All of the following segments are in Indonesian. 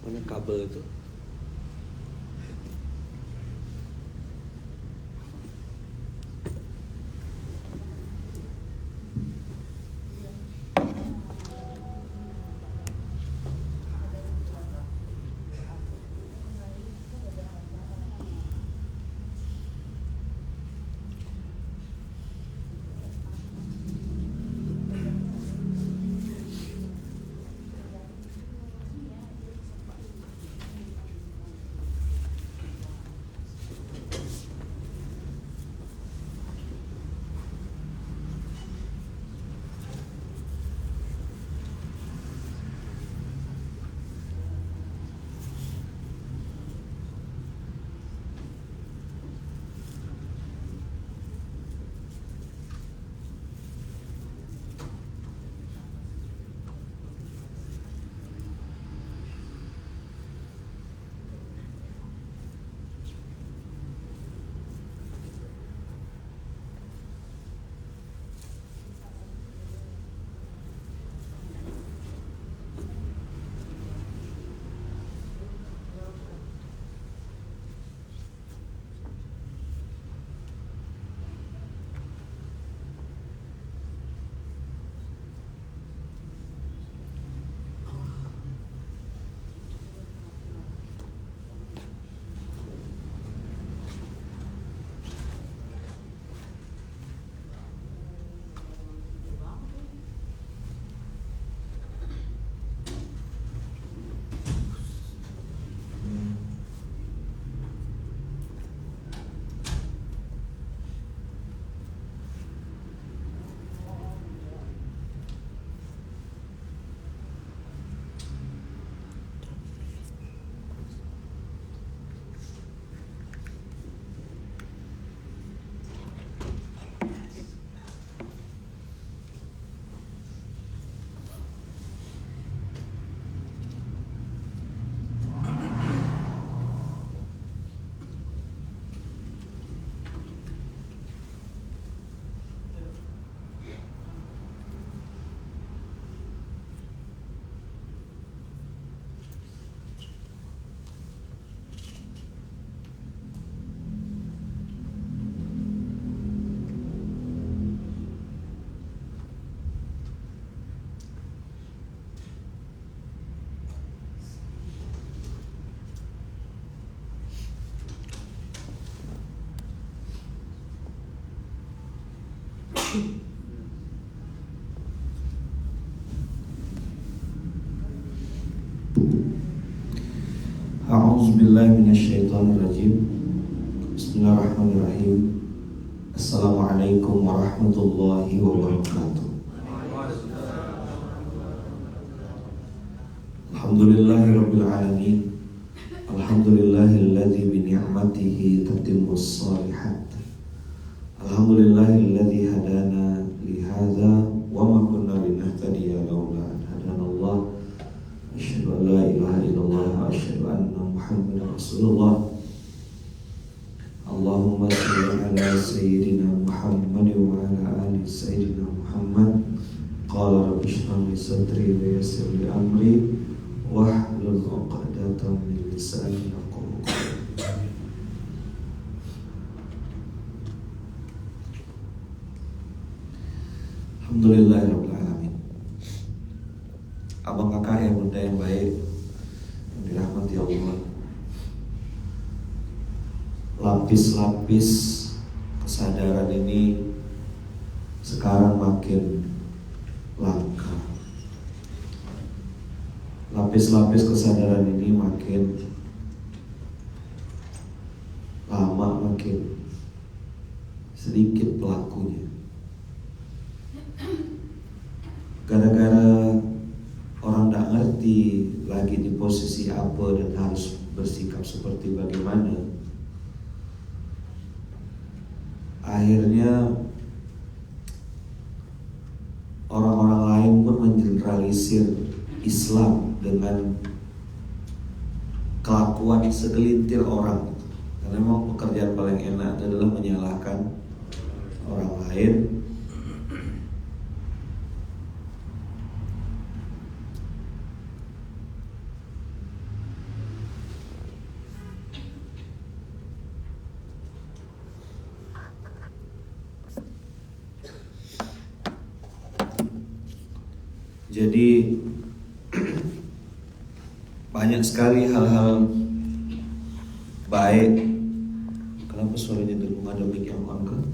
Mana kabel itu? A'udzubillahi minasyaitonirrajim. Bismillahirrahmanirrahim. Assalamualaikum warahmatullahi wabarakatuh. Alhamdulillahirabbil alamin. Alhamdulillahilladzi bi ni'matihi tatimmus shalihat. Alhamdulillahilladzi hadana li hadza wa ma kunna linahtadiya laula an hadanallah. Asyhadu an la ilaha illallah wa asyhadu anna Muhammadar Rasulullah. Allahumma shalli ala sayyidina Muhammad wa ala ali sayyidina Muhammad. Qala rabbi shrah li sadri wa yassir li amri wahlul 'uqdatam min lisani yafqahu qawli. Alhamdulillahirabbil alamin. Abang kakak yang bunda yang baik, yang dirahmati Allah, lapis-lapis kesadaran ini sekarang makin langka. Lapis-lapis kesadaran ini makin lama makin sedikit pelakunya. Gara-gara orang tidak ngerti lagi di posisi apa dan harus bersikap seperti bagaimana, akhirnya orang-orang lain pun mengeneralisir Islam dengan kelakuan segelintir orang. Karena memang pekerjaan paling enak adalah menyalahkan orang lain. Jadi banyak sekali hal-hal baik. Kenapa suaranya dengung? Ada mic yang on kan?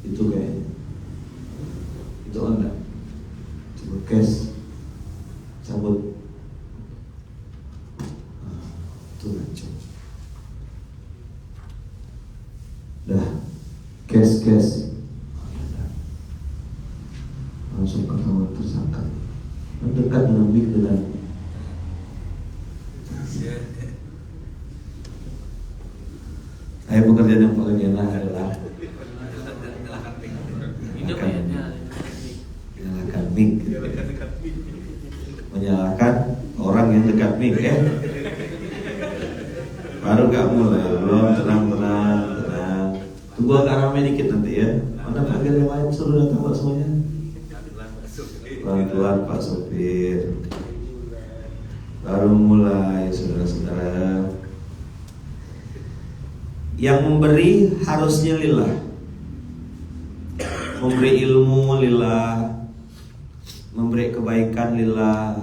Itu kayaknya. Itu on enggak? Coba cash. Cabut. Itu ngaco. Dah. Cash. Langsung ketahuan tersangka. Mendekat dengan mic dengan pekerjaan yang paling enak adalah menyalakan mic, menyalakan orang yang dekat mic ya. Baru gak mulai, belum tenang. Tunggu agak ramai dikit nanti ya. Mana bagian yang lain suruh datang Pak semuanya. Pelan-pelan Pak sopir. Baru mulai saudara-saudara. Yang memberi harusnya lillah. Memberi ilmu lillah, memberi kebaikan lillah,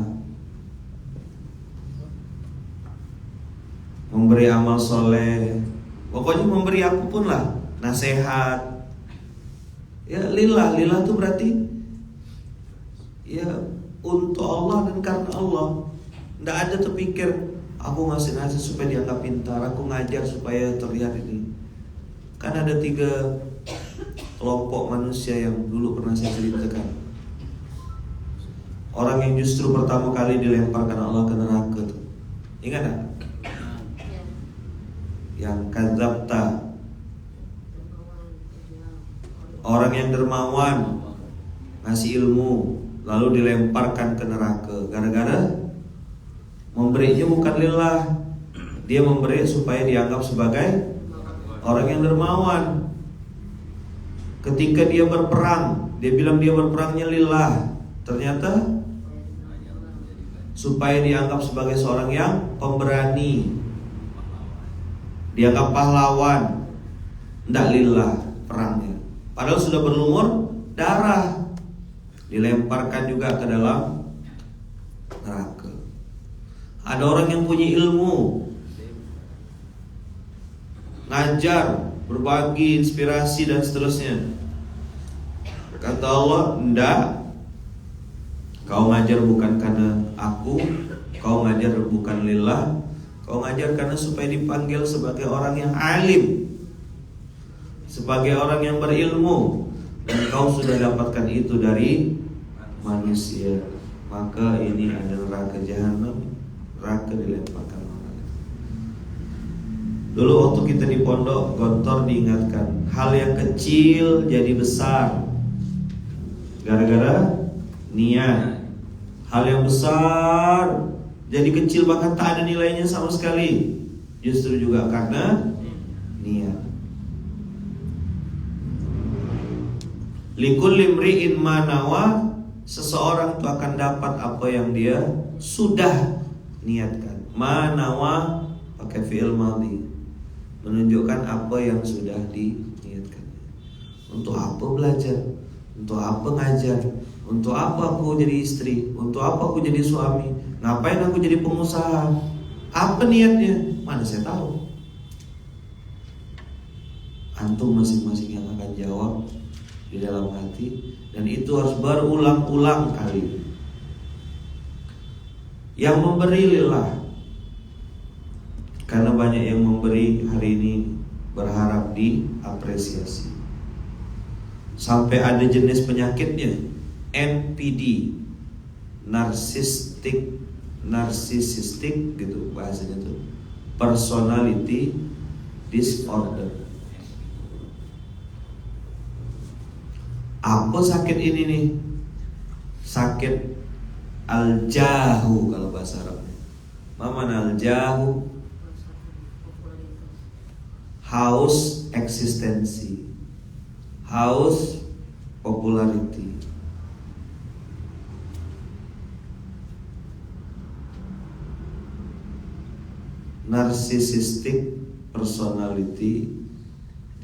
memberi amal soleh, pokoknya memberi apapun lah, nasihat. Ya lillah itu berarti ya untuk Allah dan karena Allah. Nggak ada terpikir aku ngasih nasihat supaya dianggap pintar, aku ngajar supaya terlihat ini. Kan ada 3 kelompok manusia yang dulu pernah saya ceritakan. Orang yang justru pertama kali dilemparkan Allah ke neraka tuh. Ingat gak? Yang kadzabta. Orang yang dermawan, ngasih ilmu, lalu dilemparkan ke neraka. Gara-gara memberinya bukan lillah. Dia memberi supaya dianggap sebagai orang yang dermawan. Ketika dia berperang, dia bilang dia berperangnya lillah. Ternyata supaya dianggap sebagai seorang yang pemberani, dianggap pahlawan. Tidak lillah perangnya. Padahal sudah berlumur darah. Dilemparkan juga ke dalam neraka. Ada orang yang punya ilmu, ngajar, berbagi, inspirasi dan seterusnya. Kata Allah, enggak. Kau ngajar bukan karena aku, kau ngajar bukan lillah, kau ngajar karena supaya dipanggil sebagai orang yang alim, sebagai orang yang berilmu, dan kau sudah dapatkan itu dari manusia. Maka ini adalah neraka jahanam, neraka dilemparkan orang. Dulu waktu kita di pondok, Gontor diingatkan, hal yang kecil jadi besar gara-gara niat. Hal yang besar jadi kecil bahkan tak ada nilainya sama sekali, justru juga karena niat. Likulli imri'in ma nawa, seseorang itu akan dapat apa yang dia sudah niatkan. Ma nawa pakai fi'il madhi, menunjukkan apa yang sudah diniatkan. Untuk apa belajar? Untuk apa ngajar? Untuk apa aku jadi istri? Untuk apa aku jadi suami? Ngapain aku jadi pengusaha? Apa niatnya? Mana saya tahu. Antum masing-masing yang akan jawab di dalam hati, dan itu harus berulang-ulang kali. Yang memberi lillah, karena banyak yang memberi hari ini berharap diapresiasi. Sampai ada jenis penyakitnya, NPD, narcissistic gitu bahasanya tuh, personality disorder. Apa sakit ini nih? Sakit al-jahu kalau bahasa Arabnya. Mana al-jahu? Haus eksistensi, haus popularity. Narcissistic personality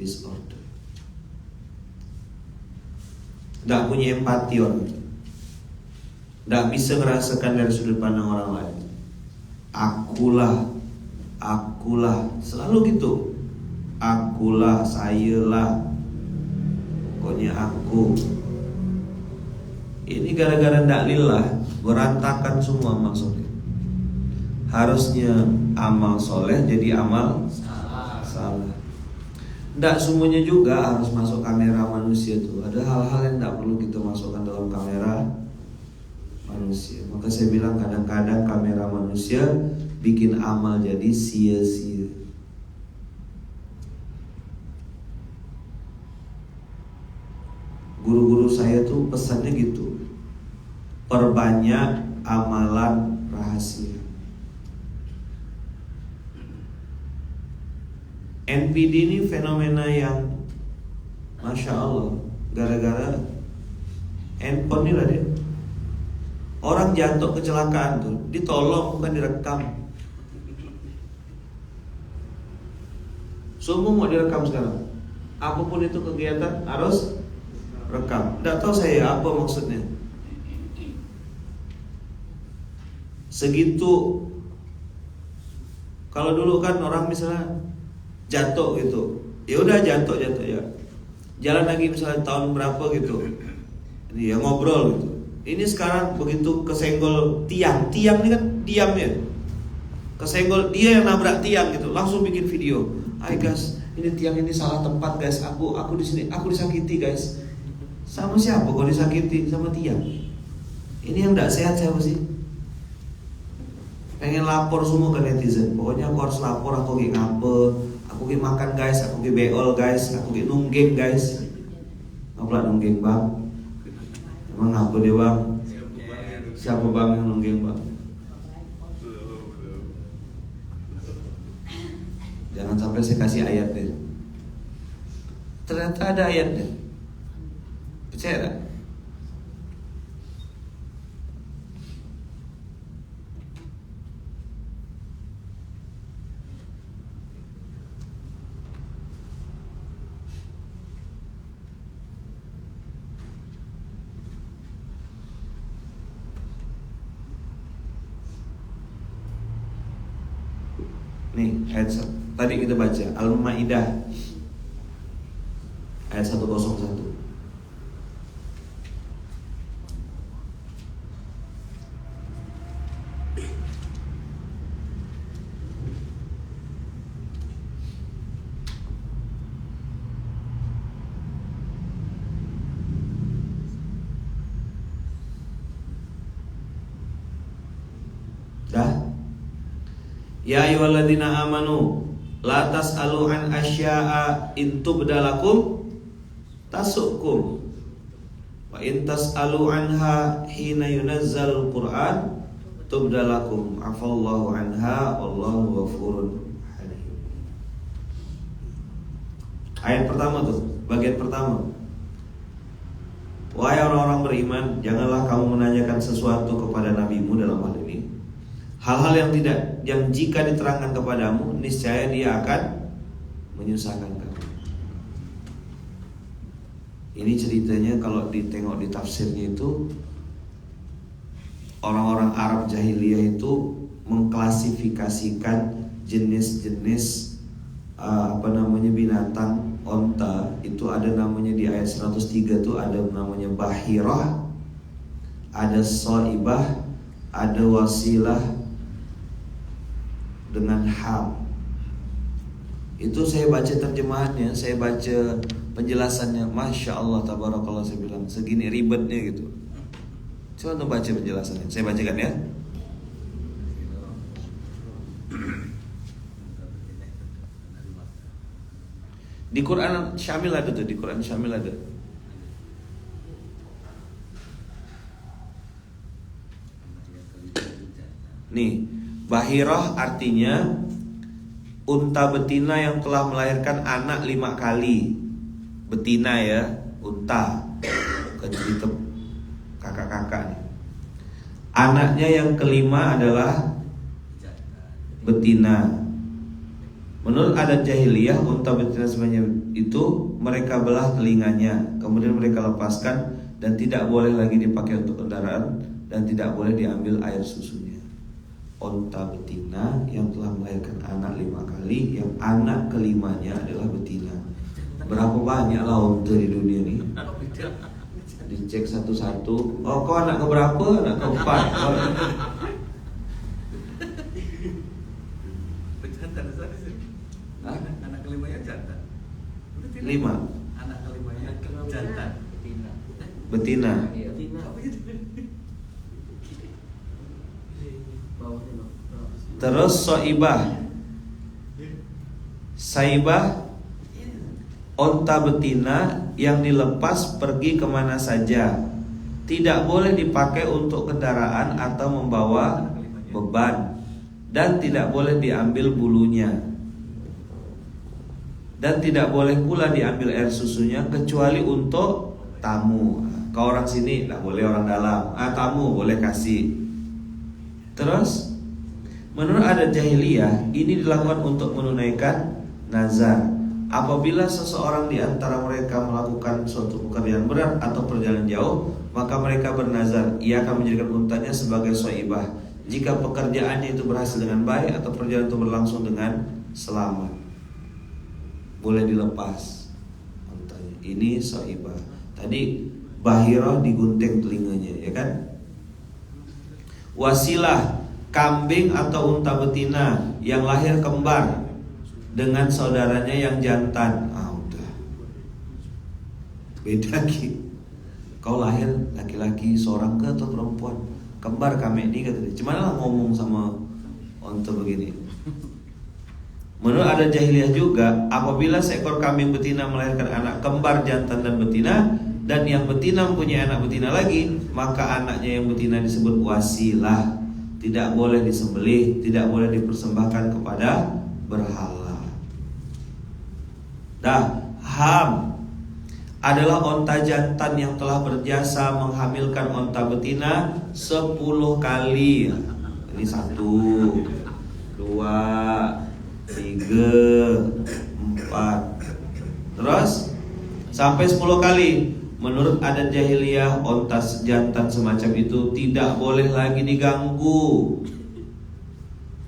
disorder. Nggak punya empati orang. Tidak bisa merasakan dari sudut pandang orang lain. Akulah, akulah, selalu gitu. Akulah, sayalah, pokoknya aku. Ini gara-gara ndak lillah, berantakan semua maksudnya. Harusnya amal soleh jadi amal salah. Ndak semuanya juga harus masuk kamera manusia tuh. Ada hal-hal yang ndak perlu kita masukkan dalam kamera manusia. Maka saya bilang kadang-kadang kamera manusia bikin amal jadi sia-sia. Guru-guru saya tuh pesannya gitu, perbanyak amalan rahasia. NPD ini fenomena yang Masya Allah, gara-gara handphone ini lah dia. Orang jatuh kecelakaan tuh ditolong bukan direkam. Semua mau direkam sekarang. Apapun itu kegiatan harus rekam. Tidak tahu saya apa maksudnya. Segitu. Kalau dulu kan orang misalnya jatuh gitu, ya udah jatuh ya. Jalan lagi misalnya tahun berapa gitu, ini ya ngobrol gitu. Ini sekarang begitu kesenggol tiang ini kan diam ya. Kesenggol dia yang nabrak tiang gitu, langsung bikin video. Hai guys, ini tiang ini salah tempat guys. Aku di sini, aku disakiti guys. Sama siapa kau disakiti? Sama tiang. Ini yang tidak sehat siapa sih? Pengen lapor semua ke netizen. Pokoknya aku harus lapor, aku lagi ngapa, aku lagi makan guys, aku lagi beol guys, aku lagi nungging guys. Apa nungging bang? Emang ngapa dia bang? Siapa bang yang nungging bang? Jangan sampai saya kasih ayat deh. Ternyata ada ayat deh. Percaya tak? Nih ayat tadi kita baca Al-Maidah ayat 101. Dah. Ya ayyuhalladzina amanu la tas'alu an asya'a in tubdalakum tasukum wa in tas'alu anha hina yunazzalul Qur'an tubdalakum afallahu anha wallahu ghafurun halim. Ayat pertama tuh, bagian pertama. Wahai orang-orang beriman, janganlah kamu menanyakan sesuatu kepada nabimu dalam hal ini. Hal-hal yang jika diterangkan kepadamu, niscaya dia akan menyusahkan kamu. Ini ceritanya kalau ditengok di tafsirnya itu, orang-orang Arab jahiliyah itu mengklasifikasikan jenis-jenis binatang onta itu ada namanya di ayat 103 itu ada namanya bahirah, ada soibah, ada wasilah dengan ham. Itu saya baca terjemahannya, saya baca penjelasannya, Masya Allah, tabarakallah, saya bilang segini ribetnya gitu. Coba untuk baca penjelasannya, saya bacakan ya. Di Quran Syamil ada tuh, di Quran Syamil ada. Nih, bahirah artinya unta betina yang telah melahirkan anak 5 kali. Betina ya, unta. Cerita kakak-kakak nih. Anaknya yang kelima adalah betina. Menurut adat jahiliyah, unta betina sebanyak itu mereka belah telinganya, kemudian mereka lepaskan dan tidak boleh lagi dipakai untuk kendaraan dan tidak boleh diambil air susunya. Onta betina yang telah melahirkan anak 5 kali, yang anak kelimanya adalah betina. Berapa banyaklah onta di dunia ini? Dicek satu-satu. Oh, kau anak keberapa? Anak keempat. Anak kelimanya jantan. 5. Anak kelimanya jantan. Betina. Terus saibah, onta betina yang dilepas pergi kemana saja, tidak boleh dipakai untuk kendaraan atau membawa beban, dan tidak boleh diambil bulunya, dan tidak boleh pula diambil air susunya kecuali untuk tamu. Kau orang sini tidak boleh, orang dalam. Tamu boleh kasih. Terus menurut adat jahiliyah, ini dilakukan untuk menunaikan nazar. Apabila seseorang di antara mereka melakukan suatu pekerjaan berat atau perjalanan jauh, maka mereka bernazar, ia akan menjadikan untanya sebagai soibah jika pekerjaannya itu berhasil dengan baik atau perjalanan itu berlangsung dengan selamat. Boleh dilepas untanya. Ini soibah. Tadi Bahirah digunting telinganya, ya kan? Wasilah, kambing atau unta betina yang lahir kembar dengan saudaranya yang jantan. Udah beda lagi. Kau lahir laki-laki seorang ke atau perempuan? Kembar kami ini kata dia. Cuman lah ngomong sama unta begini. Menurut adat jahiliyah juga, apabila seekor kambing betina melahirkan anak kembar jantan dan betina, dan yang betina mempunyai anak betina lagi, maka anaknya yang betina disebut wasilah. Tidak boleh disembelih, tidak boleh dipersembahkan kepada berhala. Ham adalah onta jantan yang telah berjasa menghamilkan onta betina 10 kali. Ini 1, 2, 3, 4. Terus sampai 10 kali. Menurut adat jahiliyah, onta jantan semacam itu tidak boleh lagi diganggu.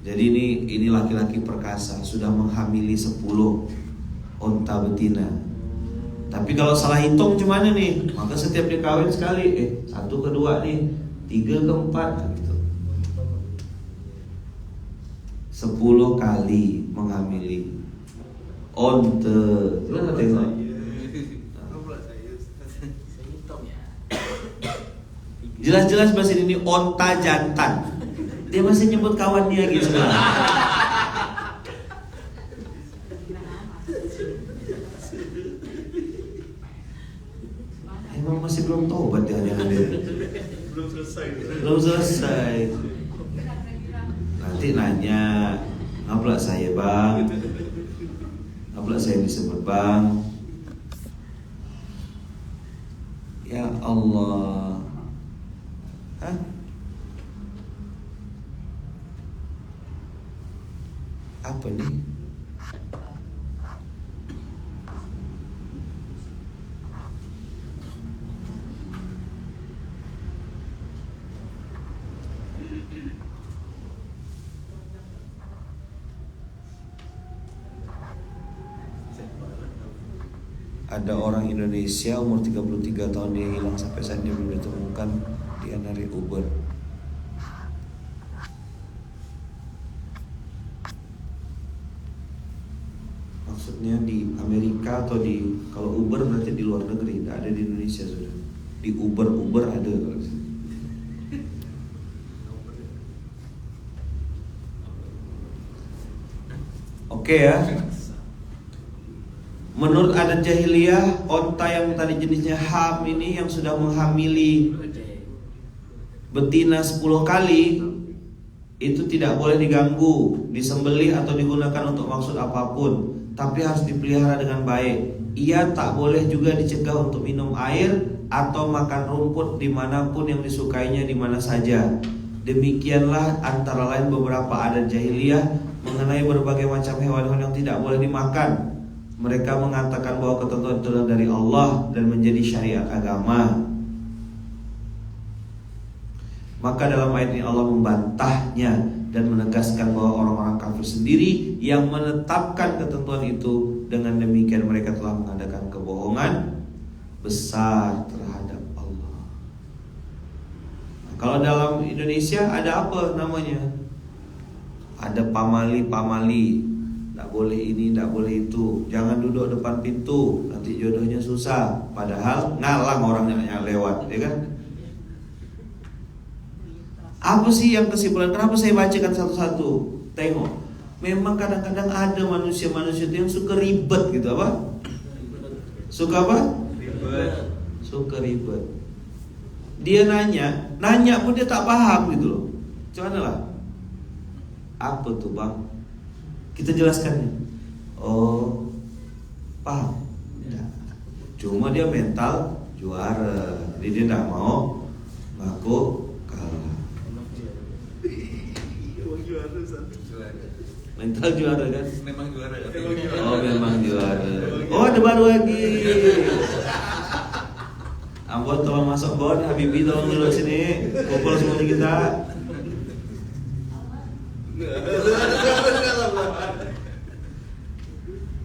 Jadi ini laki-laki perkasa sudah menghamili 10 onta betina. Tapi kalau salah hitung gimana nih? Maka setiap dia kawin sekali, 1 ke 2 nih, 3 ke 4 gitu. 10 kali menghamili onta. Coba tengok. Jelas-jelas bahasa ini onta jantan. Dia masih nyebut kawan dia gitu. Emang masih belum tobat ya dia. Belum selesai. Nanti nanya, ngapa saya bang? Ngapa saya disebut bang? Ya Allah. Hah? Apa nih? Ada orang Indonesia umur 33 tahun, dia hilang sampai saat dia belum ditemukan. Dia narik Uber. Maksudnya di Amerika atau kalau Uber berarti di luar negeri, tidak ada di Indonesia sudah. Di Uber ada. Oke ya. Menurut adat jahiliyah, onta yang tadi jenisnya ham ini yang sudah menghamili betina 10 kali itu tidak boleh diganggu, disembelih atau digunakan untuk maksud apapun, tapi harus dipelihara dengan baik. Ia tak boleh juga dicegah untuk minum air atau makan rumput dimanapun yang disukainya di mana saja. Demikianlah antara lain beberapa adat jahiliyah mengenai berbagai macam hewan-hewan yang tidak boleh dimakan. Mereka mengatakan bahwa ketentuan itu dari Allah dan menjadi syariat agama. Maka dalam ayat ini Allah membantahnya dan menegaskan bahwa orang-orang kafir sendiri yang menetapkan ketentuan itu, dengan demikian mereka telah mengadakan kebohongan besar terhadap Allah. Nah, kalau dalam Indonesia ada apa namanya? Ada pamali-pamali, tak boleh ini, tak boleh itu, jangan duduk depan pintu, nanti jodohnya susah. Padahal ngalang orang yang lewat, ya kan? Apa sih yang kesimpulan? Kenapa saya bacakan satu-satu? Tengok, memang kadang-kadang ada manusia-manusia yang suka ribet gitu, apa? Suka apa? Ribet. Suka ribet. Dia nanya pun dia tak paham gitu loh. Macam mana lah? Apa tuh bang? Kita jelaskan. Oh, paham? Ya. Cuma dia mental juara, jadi dia tak mau ngaku kalah. Mental juara kan? Memang juara. Oh memang juara. Oh ada baru lagi. Ambon tolong masuk Bon, Habibi tolong dulu sini. Kumpul semuanya kita.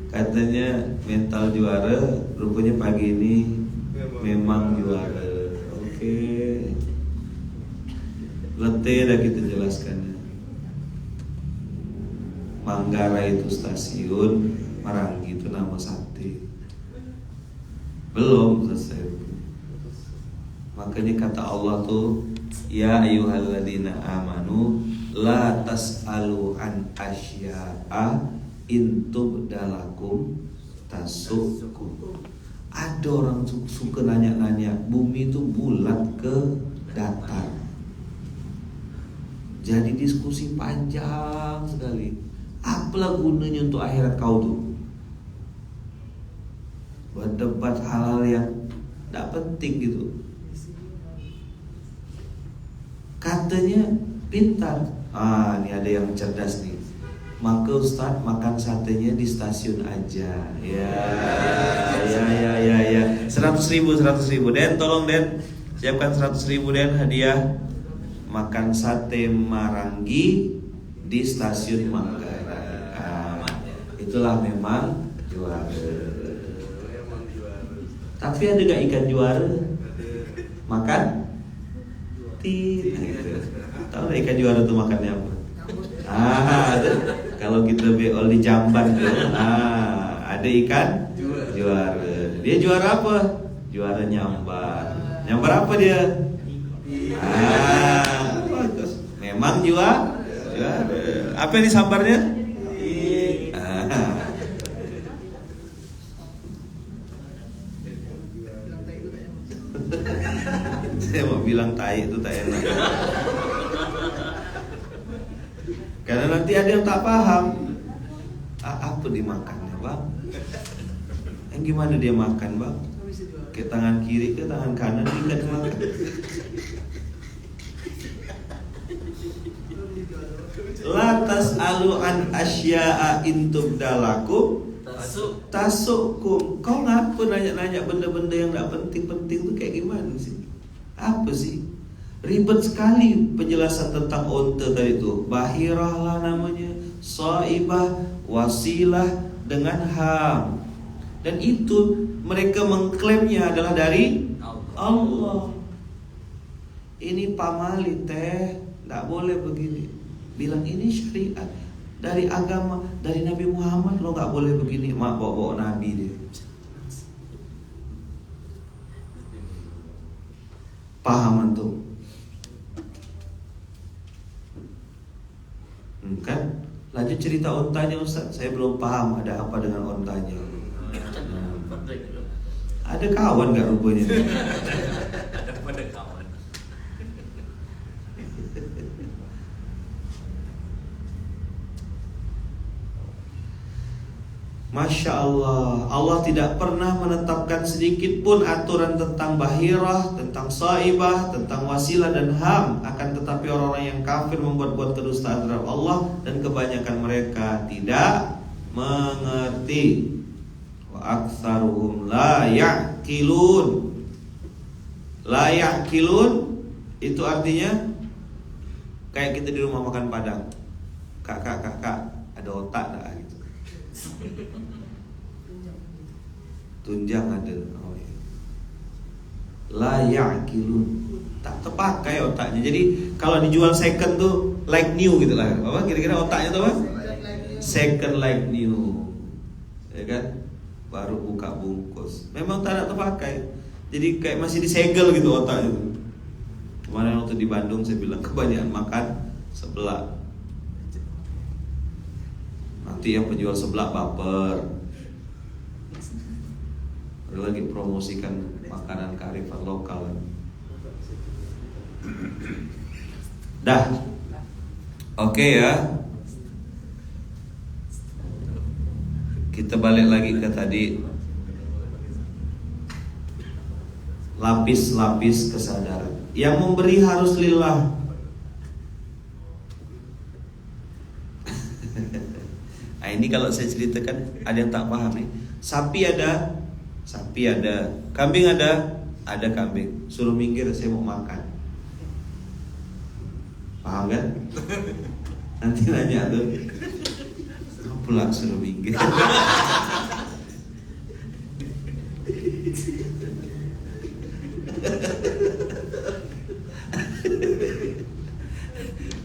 Katanya mental juara, rupanya pagi ini memang juara. Oke. Letih dah kita jelaskannya. Manggarai itu stasiun, Marangi itu nama sate. Belum selesai. Makanya kata Allah tuh, ya ayyuhalladzina amanu la tas'alu an asya'a in tubdalakum tasukkum. Ada orang suka nanya-nanya, bumi itu bulat ke datar. Jadi diskusi panjang sekali. Apalah gunanya untuk akhirat kau tuh? Berdebat hal-hal yang tidak penting gitu. Katanya pintar. Ini ada yang cerdas nih. Maka Ustadz makan satenya di stasiun aja. Ya. 100.000. Den, tolong Den, siapkan 100.000 Den hadiah makan sate Marangi di stasiun Manggarai. Itulah memang juara. Tapi ada gak ikan juara? Makan? Tidak. Tahu gak ikan juara itu makannya apa? Ada. Kalau kita beol di Jamban tuh, ada ikan juara. Dia juara apa? Juara nyambar. Nyambar apa dia? Bagus. Memang juara. Apa ini sambarnya? Saya mau bilang tai itu tak enak. Karena nanti ada yang tak paham. Apa dimakannya bang? Yang gimana dia makan bang? Ke tangan kiri ke tangan kanan tidak makan. Latas alu an asya'a intub dalakum tasukkum. Kau ngapa nanya-nanya benda-benda yang gak penting-penting tuh kayak gimana sih? Apa sih? Ribet sekali penjelasan tentang onta tadi itu. Bahirah lah namanya, saibah, wasilah dengan ham. Dan itu mereka mengklaimnya adalah dari Allah. Ini pamali teh, gak boleh begini. Bilang ini syariat dari agama, dari Nabi Muhammad, lo gak boleh begini. Mak bawa Nabi dia. Paham antum? Kan? Lanjut cerita ontanya Ustaz. Saya belum paham ada apa dengan ontanya. Ada kawan gak rupanya? Ada kawan. Masya Allah, Allah tidak pernah menetapkan sedikit pun aturan tentang bahirah, tentang saibah, tentang wasilah dan ham. Akan tetapi orang-orang yang kafir membuat-buat kedustaan terhadap Allah, dan kebanyakan mereka tidak mengerti. Wa aktsaruhum la ya'qilun. La ya'qilun itu artinya Kayak kita di rumah makan Padang. Kak, ada otak tak gitu. Tunjang ada. Oh, ya. La ya'qilun. Tak terpakai otaknya. Jadi kalau dijual second tuh like new gitu lah. Apa kira-kira otaknya tuh apa? Second like new. Ya kan? Baru buka bungkus. Memang tak ada terpakai. Jadi kayak masih disegel gitu otaknya tuh. Kemarin waktu di Bandung saya bilang kebanyakan makan seblak. Nanti yang penjual seblak baper. Ada lagi promosikan makanan kearifan lokal. Dah. Oke ya. Kita balik lagi ke tadi. Lapis-lapis kesadaran. Yang memberi harus lillah. Nah, ini kalau saya ceritakan ada yang tak paham nih. Sapi ada, kambing ada kambing. Suruh minggir, saya mau makan. Paham kan? Nanti nanya tuh, pulang suruh minggir.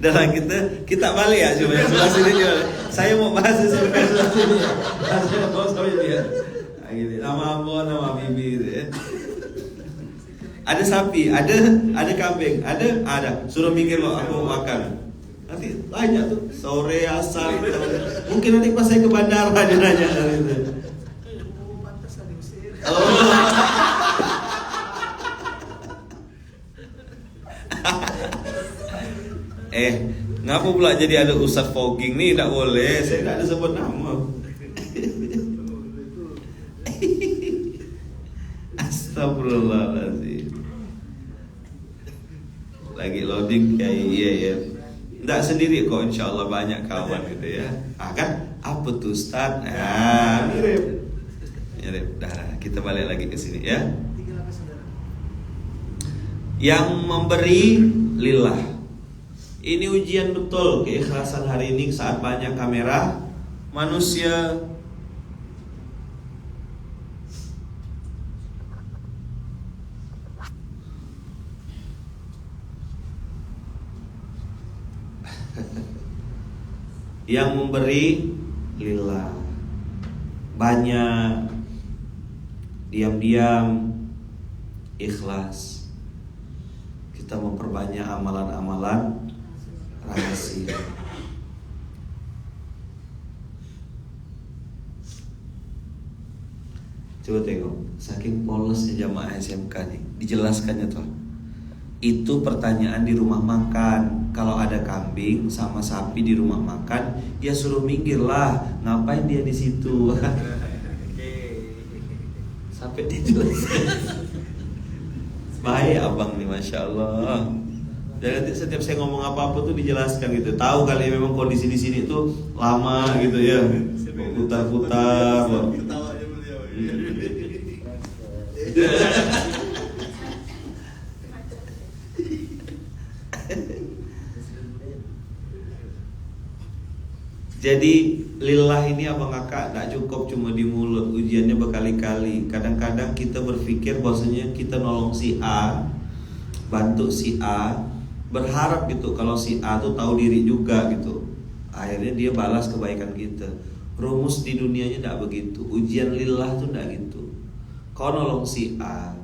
Dalam kita balik ya, coba sebelah sini juga. Saya mau bahas sebelah sini. Saya mau sampai dia. Gini, nama Ambon, nama Bibi gitu ya. Ada sapi, ada kambing, ada. Suruh minggir loh, aku mau makan. Nanti tanya tuh sore asar. Mungkin nanti pas saya ke bandara dia nanya dari itu. Ngapa pula jadi ada Ustaz fogging nih? Tak boleh, saya tak ada sebut nama. Astagfirullahaladzim. Lagi loading kayak iya. Tidak sendiri kok, insya Allah banyak kawan gitu ya. Kan apa tuh Ustaz? Mirip. Dah, kita balik lagi ke sini ya. Yang memberi lillah. Ini ujian betul keikhlasan hari ini saat banyak kamera manusia. Yang memberi lillah. Banyak diam-diam ikhlas. Kita memperbanyak amalan-amalan rahasia. Coba tengok, saking polosnya jamaah SMK nih, dijelaskannya tuh. Itu pertanyaan di rumah makan. Kalau ada kambing sama sapi di rumah makan, ya suruh minggir lah. Ngapain dia di situ? Sampai dijelaskan. Baik abang nih, masya Allah. Dan nanti setiap saya ngomong apa-apa tuh dijelaskan gitu. Tahu kali memang kondisi di sini tuh lama gitu ya. Putar-putar. Ketawanya beliau. Jadi lillah ini abang kakak tak cukup cuma di mulut, ujiannya berkali-kali. Kadang-kadang kita berpikir bahwasanya kita nolong si A, bantu si A, berharap gitu kalau si A tuh tahu diri juga gitu. Akhirnya dia balas kebaikan kita. Rumus di dunianya tidak begitu. Ujian lillah tuh tidak gitu. Kau nolong si A,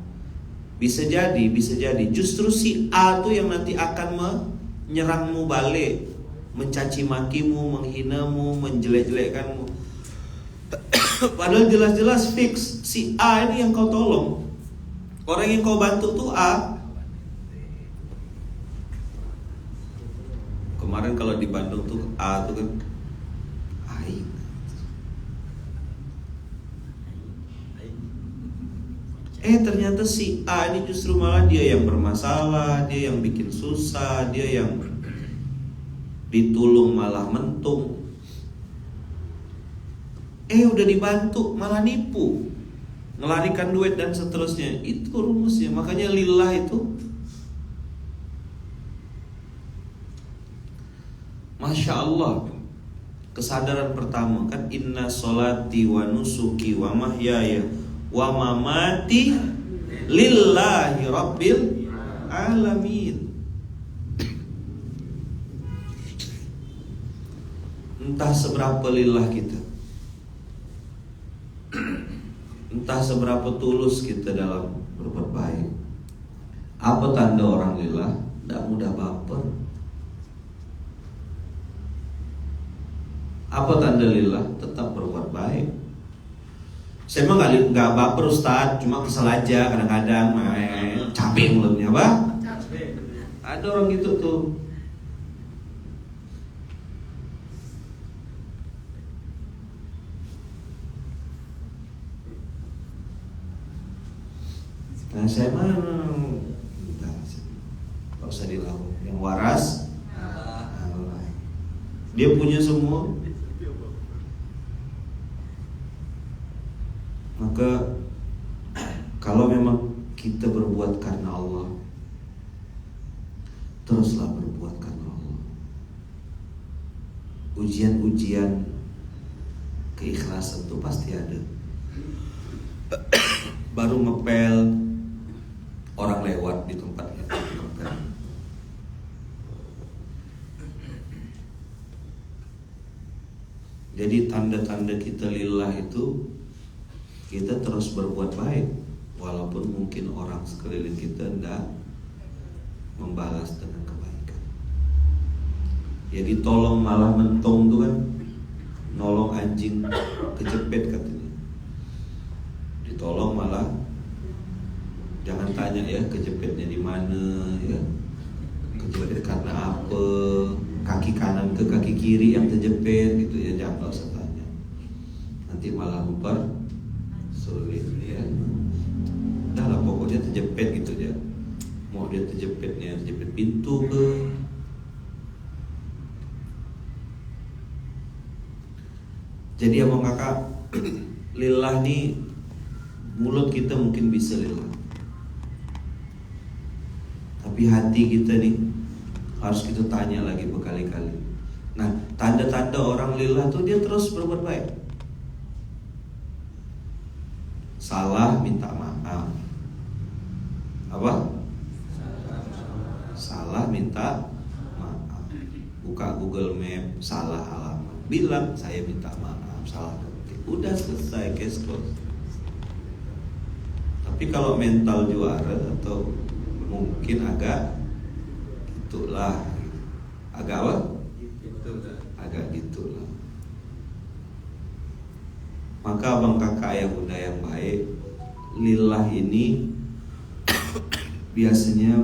bisa jadi justru si A tuh yang nanti akan menyerangmu balik, mencaci makimu, menghinamu, menjelek-jelekkanmu. Padahal jelas-jelas fix si A ini yang kau tolong. Orang yang kau bantu tuh A. Kemarin kalau di Bandung tuh A tuh kan aing. Ternyata si A ini justru malah dia yang bermasalah, dia yang bikin susah, dia yang ditulung malah mentung. Udah dibantu malah nipu, ngelarikan duit dan seterusnya. Itu rumusnya. Makanya lillah itu Masya Allah, kesadaran pertama kan, inna sholati wa nusuki wa mahyaya wa mamati lillahi rabbil alamin. Entah seberapa lillah kita, entah seberapa tulus kita dalam berbuat baik. Apa tanda orang lillah? Tidak mudah baper. Apa tanda lillah? Tetap berbuat baik. Saya mah nggak baper Ustaz, cuma kesel aja kadang-kadang, capek mulutnya, apa? Ada orang gitu tuh. Nah saya mah nggak usah dilawan. Yang waras, dia punya semua. Maka kalau memang kita berbuat karena Allah, teruslah berbuat karena Allah. Ujian-ujian keikhlasan itu pasti ada. Baru ngepel, orang lewat di tempatnya ngepel. Jadi tanda-tanda kita lillah itu, kita terus berbuat baik, walaupun mungkin orang sekeliling kita tidak membalas dengan kebaikan. Jadi tolong malah mentong tuh kan, nolong anjing kejepit katanya. Ditolong malah jangan tanya ya kejepitnya di mana ya, kejepit karena apa, kaki kanan ke kaki kiri yang terjepit gitu ya, jangan usah tanya. Nanti malah sulit ya. Dah lah pokoknya terjepit gitu ya. Mau dia terjepitnya terjepit pintu ke. Jadi abang kakak, lillah nih, mulut kita mungkin bisa lillah, tapi hati kita nih harus kita tanya lagi berkali-kali. Nah, tanda-tanda orang lillah tuh dia terus berbuat baik. Salah minta maaf. Apa? Salah minta maaf. Buka Google Map, salah alamat, bilang saya minta maaf, salah ketik. Udah selesai, case close. Tapi kalau mental juara atau mungkin agak gitulah, agak apa? Agak gitulah. Maka abang kakak yang bunda yang baik, lillah ini biasanya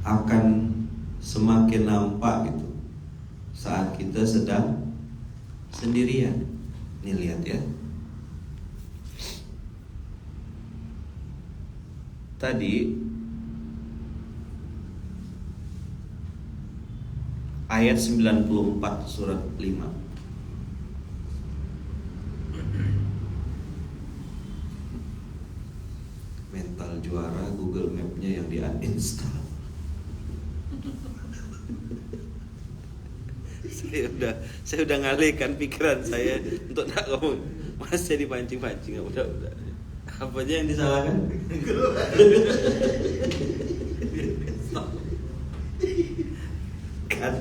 akan semakin nampak gitu saat kita sedang sendirian. Nih lihat ya. Tadi ayat 94 surat 5. Mental juara, Google Map-nya yang di-uninstall. Saya udah ngalihkan pikiran saya untuk tak ngomong. Masih dipancing-pancing, udah. Apa aja yang disalahkan? Kan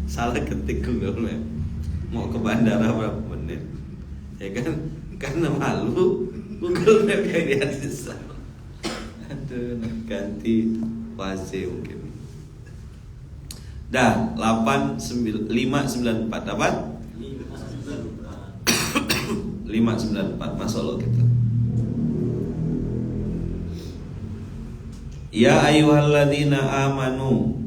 salah ketik Google Map. Mau ke bandara berapa menit? Ya kan, karena malu Google Map yang diuninstall. Aduh, ganti fase mungkin. Dah 594 dapat? 594 masuk lo kita. Ya ayyuhalladzina amanu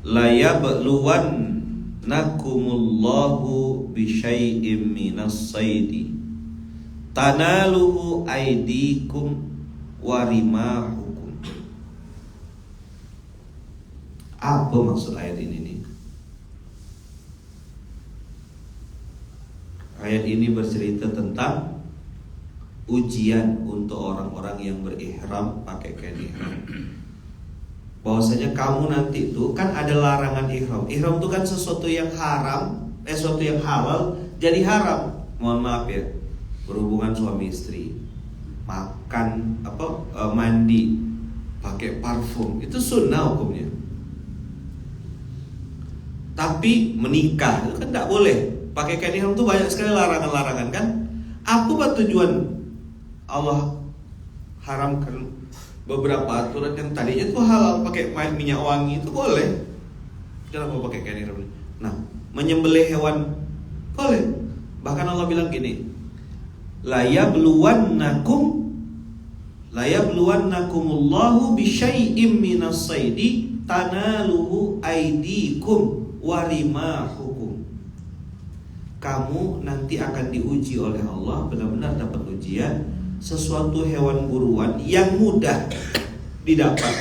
la yabluwannakumullahu bisyai'im minas saidi tanaluhu aydikum warimahukum. Apa maksud ayat ini nih? Ayat ini bercerita tentang ujian untuk orang-orang yang berihram pakai kain ihram. Bahwasanya kamu nanti itu kan ada larangan ihram. Ihram itu kan sesuatu yang haram, sesuatu yang halal jadi haram. Mohon maaf ya, berhubungan suami istri, makan mandi pakai parfum itu sunnah hukumnya. Tapi menikah itu kan tidak boleh pakai kain ihram, itu banyak sekali larangan-larangan kan. Apa tujuan Allah haramkan beberapa aturan yang tadinya tuh halal, pakai minyak wangi itu boleh. Kenapa pakai kain ihram? Nah, menyembelih hewan boleh. Bahkan Allah bilang gini, la yabluwannakumullahu bisyai'im minas saidi tanaluhu aidikum warimahukum. Kamu nanti akan diuji oleh Allah, benar-benar dapat ujian sesuatu hewan buruan yang mudah didapat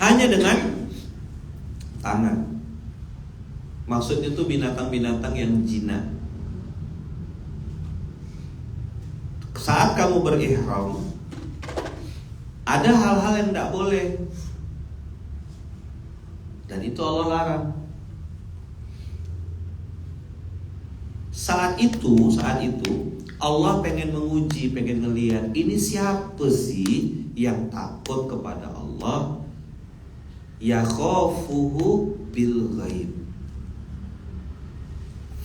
hanya dengan tangan. Maksudnya itu binatang-binatang yang jinak. Saat kamu berihram, ada hal-hal yang tidak boleh, dan itu Allah larang. Saat itu Allah pengen menguji, pengen ngelihat ini siapa sih yang takut kepada Allah, yakhafuhu bil ghaib.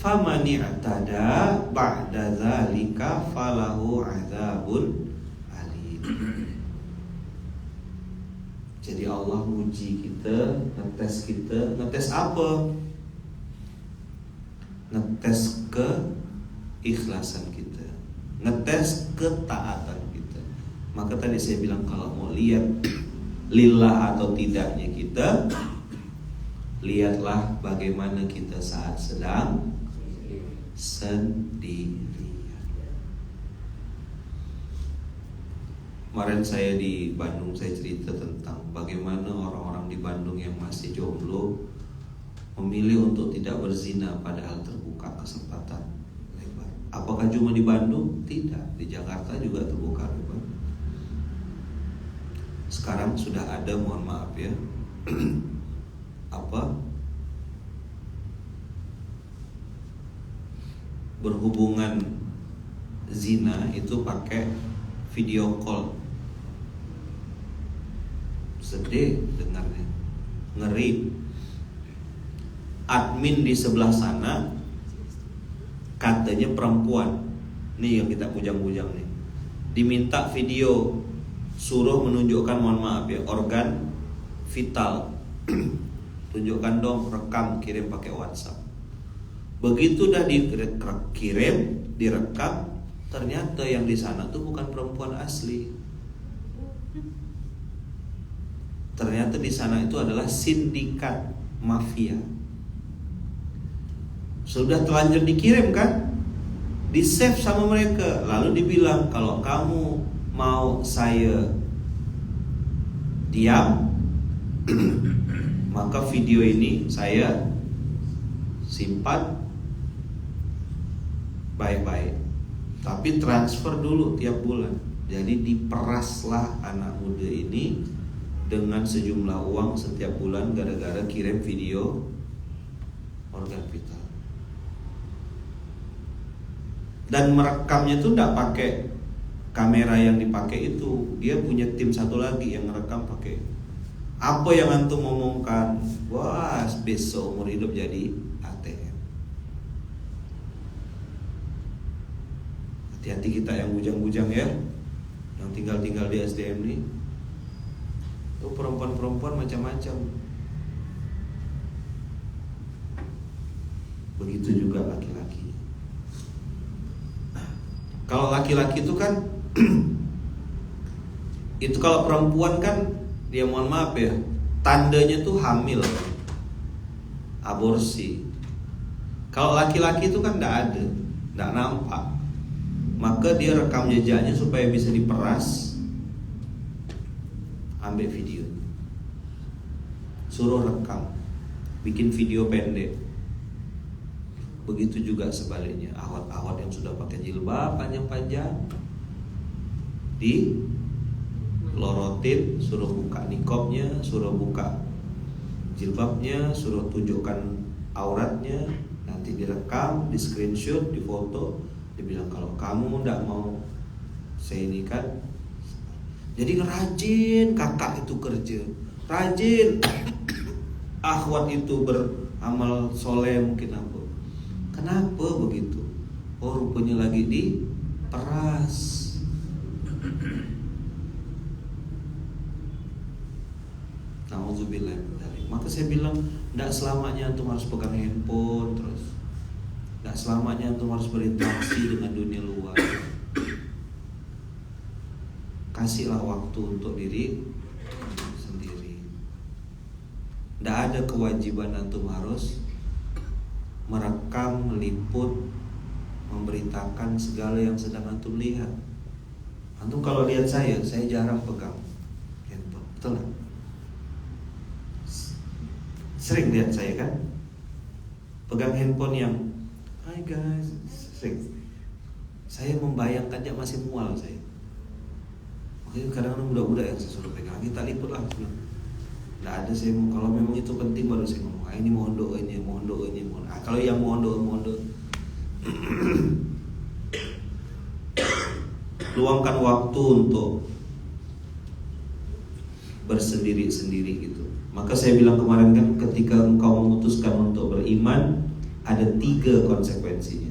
Faman i'tada ba'da dzalika falahu 'adzabun alim. Jadi Allah menguji kita, ngetes apa? Ngetes keikhlasan kita, ngetes ketaatan kita. Maka tadi saya bilang kalau mau lihat lillah atau tidaknya kita, lihatlah bagaimana kita saat sedang sendirian. Kemarin saya di Bandung, saya cerita tentang bagaimana orang-orang di Bandung yang masih jomblo memilih untuk tidak berzina padahal terbuka kesempatan lebar. Apakah cuma di Bandung? Tidak, di Jakarta juga terbuka lebar. Sekarang sudah ada, mohon maaf ya, berhubungan zina itu pakai video call. Sedih dengarnya, ngeri. Admin di sebelah sana katanya perempuan, nih yang kita bujang-bujang nih, diminta video, suruh menunjukkan, mohon maaf ya, organ vital. Tunjukkan dong, rekam, kirim pakai WhatsApp. Begitu dah dikirim, direkam, ternyata yang di sana tuh bukan perempuan asli. Ternyata di sana itu adalah sindikat mafia. Sudah telanjur dikirim kan, di save sama mereka. Lalu dibilang kalau kamu mau saya diam, maka video ini saya simpan baik-baik, tapi transfer dulu tiap bulan. Jadi diperaslah anak muda ini dengan sejumlah uang setiap bulan gara-gara kirim video organ vital. Dan merekamnya tuh tidak pakai kamera yang dipakai itu, dia punya tim satu lagi yang merekam pakai. Apa yang antum ngomongkan, wah besok umur hidup jadi ATM. Hati-hati kita yang bujang-bujang ya, yang tinggal-tinggal di SDM nih. Tuh perempuan-perempuan macam-macam. Begitu juga laki-laki. Kalau laki-laki itu kan itu kalau perempuan kan dia, mohon maaf ya, tandanya tuh hamil, aborsi. Kalau laki-laki itu kan tidak ada, tidak nampak. Maka dia rekam jejaknya supaya bisa diperas, ambil video, suruh rekam, bikin video pendek. Begitu juga sebaliknya, ahwat-ahwat yang sudah pakai jilbab panjang-panjang, dilorotin, suruh buka niqabnya, suruh buka jilbabnya, suruh tunjukkan auratnya, nanti direkam, di screenshot, di foto, dibilang kalau kamu tidak mau saya ini kan. Jadi rajin kakak itu kerja, rajin akhwat itu beramal soleh mungkin apa. Kenapa begitu? Oh rupanya lagi diperas. Nauzubillah. Maka saya bilang tidak selamanya antum harus pegang handphone terus. Tidak selamanya antum harus berinteraksi dengan dunia luar. Kasihlah waktu untuk diri sendiri. Tidak ada kewajiban antum harus merekam, meliput, memberitakan segala yang sedang antum lihat. Antum kalau lihat saya jarang pegang handphone, betul nggak? Sering lihat saya kan pegang handphone yang hai guys, sering. Saya membayangkannya masih mual saya. Makanya kadang-kadang budak-budak yang saya suruh pegang, kita liput lah. Nggak ada saya mau, kalau memang itu penting baru saya ngomong. Ini mohon doa ini, mohon doa ini, mohon. Kalau yang mohon doa. Luangkan waktu untuk bersendiri-sendiri gitu. Maka saya bilang kemarin kan, ketika engkau memutuskan untuk beriman, ada 3 konsekuensinya.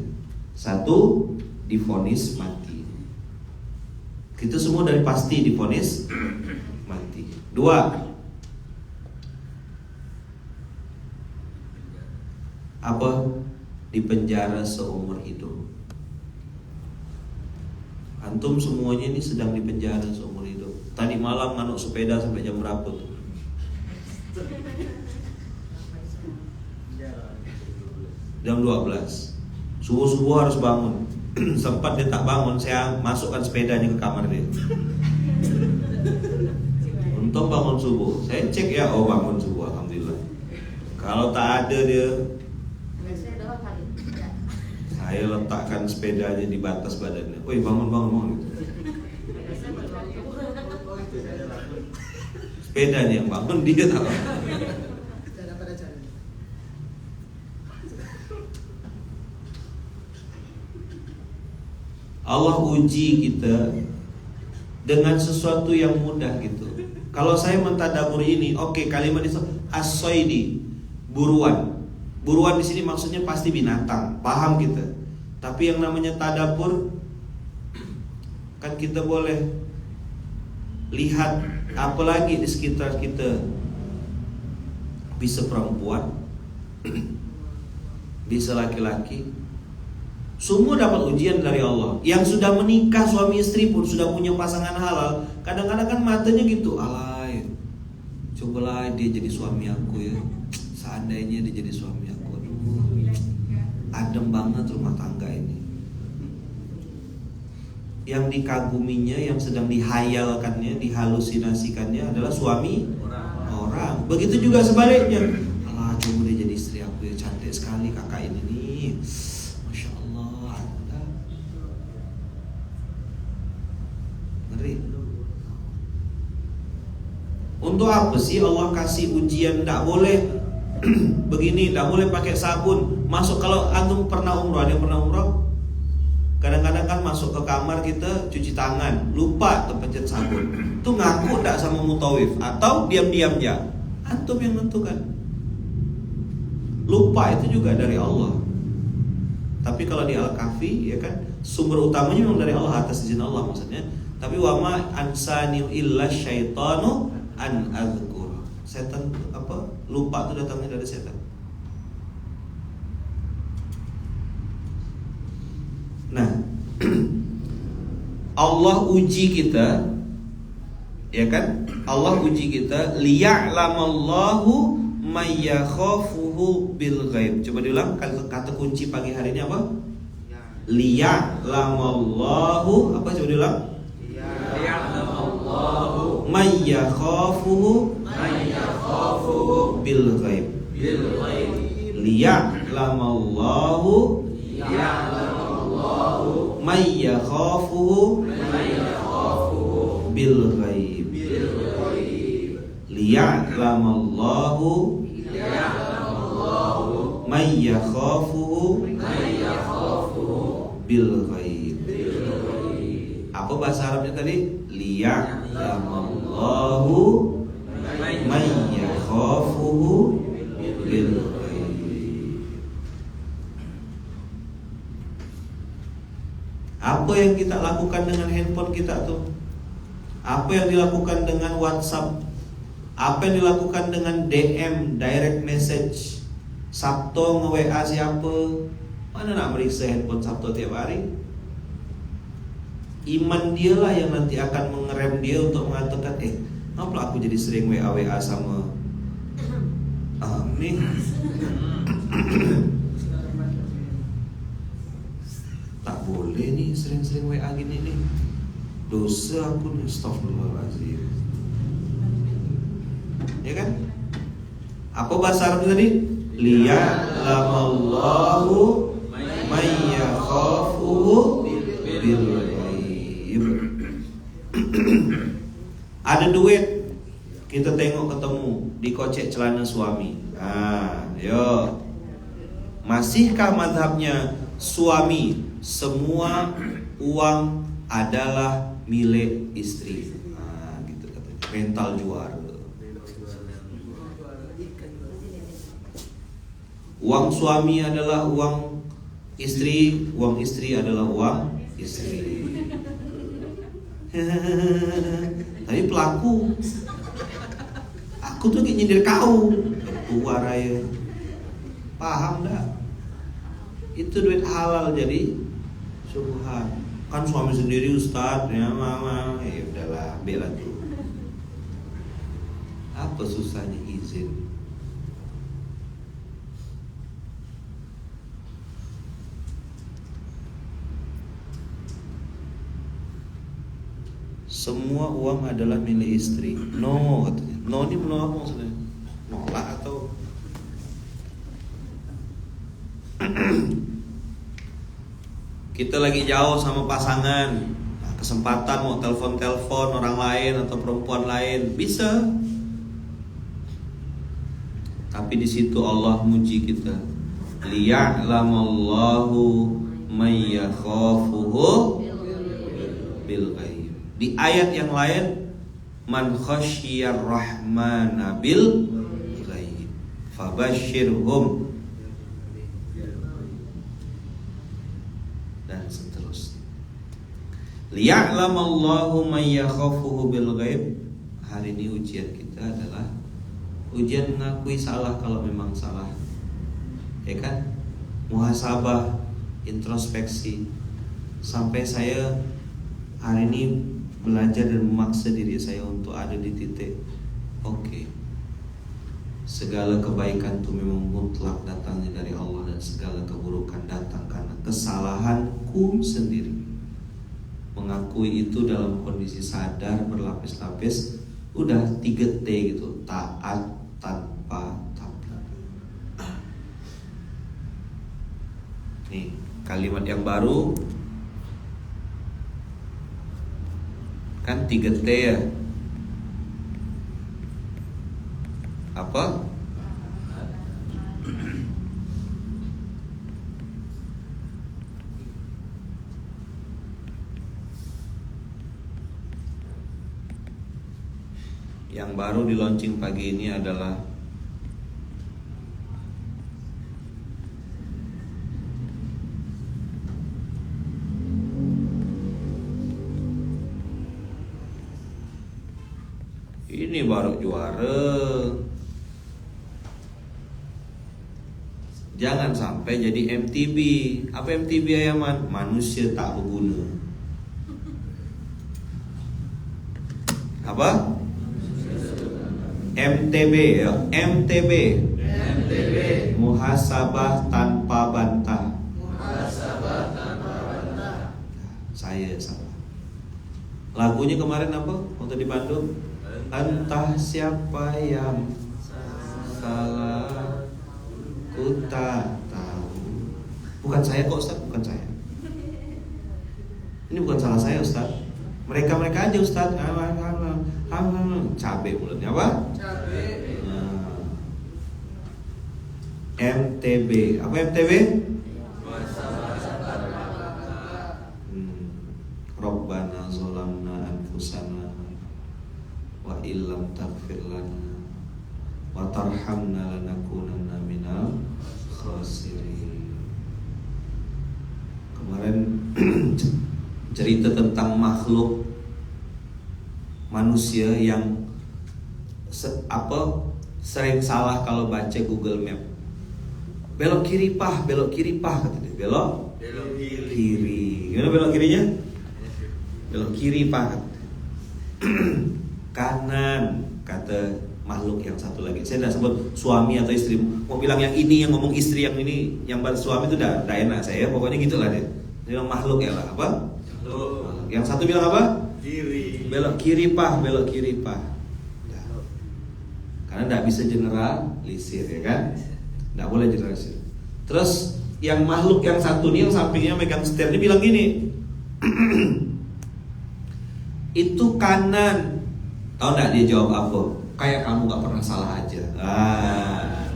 1, divonis mati. Kita semua dari pasti divonis mati. 2, apa? Dipenjara seumur hidup. Antum semuanya ini sedang dipenjara seumur hidup. Tadi malam nganuk sepeda sampai jam berapa tuh? Jam 12. Subuh-subuh harus bangun. Sempat dia tak bangun, saya masukkan sepedanya ke kamar dia. Untung bangun subuh. Saya cek ya, oh bangun subuh, alhamdulillah. Kalau tak ada dia, saya letakkan sepedanya di batas badannya. Woi bangun. Sepedanya yang bangun, dia tak bangun. Allah uji kita dengan sesuatu yang mudah gitu. Kalau saya mentadaburi ini, oke, kalimat itu as-soidi, buruan. Buruan di sini maksudnya pasti binatang, paham kita. Tapi yang namanya tadabur, kan kita boleh lihat apalagi di sekitar kita. Bisa perempuan, bisa laki-laki. Semua dapat ujian dari Allah. Yang sudah menikah suami istri pun sudah punya pasangan halal, kadang-kadang kan matanya gitu, alay, cobalah dia jadi suami aku ya. Seandainya dia jadi suami aku, aduh, adem banget rumah tangga ini. Yang dikaguminya, yang sedang dihayalkannya, dihalusinasikannya adalah suami orang. Begitu juga sebaliknya. Alah, coba dia jadi istri aku ya, cantik sekali kakak ini nih. Masya Allah. Ngeri. Untuk apa sih Allah kasih ujian? Tidak boleh begini, tidak boleh pakai sabun. Masuk, kalau antum pernah umroh, ada yang pernah umroh? Kadang-kadang kan masuk ke kamar kita cuci tangan, lupa terpencet sabun. Itu ngaku tidak sama mutawif atau diam-diam ya? Antum yang menentukan. Lupa itu juga dari Allah. Tapi kalau di Al-Kahfi ya kan, sumber utamanya memang dari Allah, atas izin Allah maksudnya. Tapi wama ansani illa syaitanu an adzkur. Setan apa? Lupa itu datangnya dari setan. Nah, Allah uji kita, ya kan? Allah uji kita liya'lamallahu may yakhafuhu bil ghaib. Coba diulang kata kunci pagi hari ini apa? Liya'lamallahu apa? Coba diulang. Liya'lamallahu may yakhafuhu bil ghaib. Liya'lamallahu may yakhafuhu bil ghaib. Liya'lamallahu may yakhafuhu bil ghaib. Apa bahasa Arabnya tadi? Liya'lamallahu may yakhafuhu bil ghaib. Apa yang kita lakukan dengan handphone kita tuh? Apa yang dilakukan dengan WhatsApp? Apa yang dilakukan dengan DM, direct message? Sabtu nge-WA siapa? Mana nak meriksa handphone Sabtu tiap hari? Iman dia lah yang nanti akan mengerem dia untuk mengatakan, kenapa aku jadi sering WA sama nih? Tak boleh nih sering-sering WA gini nih. Dosa aku nih, astagfirullahaladzim. Ya kan? Apa bahasa Arab tadi? Liya'lamallahu may yakhafuhu bil ghaib. Ada duit, kita tengok ketemu di kocek celana suami. Yo. Masihkah mazhabnya suami semua uang adalah milik istri? Gitu katanya. Mental juara. Uang suami adalah uang istri adalah uang istri. Tapi pelaku, aku tuh kayak nyindir kau, tua raya. Paham dah? Itu duit halal jadi subhan. Kan suami sendiri ustaz, ya mama, ya udahlah, ambil lah tuh. Apa susahnya izin? Semua uang adalah milik istri. No katanya. No ini menolak apa maksudnya? Nolak atau kita lagi jauh sama pasangan, kesempatan mau telepon orang lain atau perempuan lain bisa. Tapi di situ Allah muji kita. Liya'lamallahu may yakhafuhu bil ghaib. Di ayat yang lain, man khasyiyar rahmana bil ghaib fabashshirhum, dan seterusnya. Liya'lamallahu may yakhafuhu bil ghaib. Hari ini ujian kita adalah ujian mengakui salah kalau memang salah. Ya kan? Muhasabah, introspeksi. Sampai saya hari ini belajar dan memaksa diri saya untuk ada di titik oke, segala kebaikan itu memang mutlak datangnya dari Allah, dan segala keburukan datang karena kesalahanku sendiri. Mengakui itu dalam kondisi sadar, berlapis-lapis. Udah 3T gitu, taat tanpa tapi. Nih kalimat yang baru kan 3T ya. Apa? Yang baru di launching pagi ini adalah ini baru juara. Jangan sampai jadi MTB. Apa MTB ya man? Manusia tak berguna. Apa? MTB ya, MTB. Muhasabah tanpa bantah. Saya salah. Lagunya kemarin apa? Waktu di Bandung. Entah siapa yang salah, ku tak tahu. Bukan saya kok Ustaz, bukan saya. Ini bukan salah saya Ustaz. Mereka aja Ustaz. Cabe mulutnya apa? Cabe. MTB. Apa MTB? Rabbana zolamna anfusana wa illam taghfir lana wa tarhamna lanakunanna minal khasirin. Kemarin cerita tentang makhluk manusia yang sering salah kalau baca Google Map. Belok kiri pah kata dia. Belok kiri. Gimana belok kirinya? Belok kiri pah. Kanan kata makhluk yang satu lagi. Saya tidak sebut suami atau istri. Mau bilang yang ini, yang ngomong istri, yang ini, yang suami itu dah enak saya. Pokoknya gitulah dia. Dia bilang makhluk ya lah apa? Makhluk. Yang satu bilang apa? Kiri. Belok kiri pah. Nah. Karena tidak bisa generalisir ya kan? Tidak boleh generalisir. Terus yang makhluk yang satu nih yang sampingnya megang setir ini bilang gini. Itu kanan. Tahu nggak dia jawab apa? Kayak kamu nggak pernah salah aja.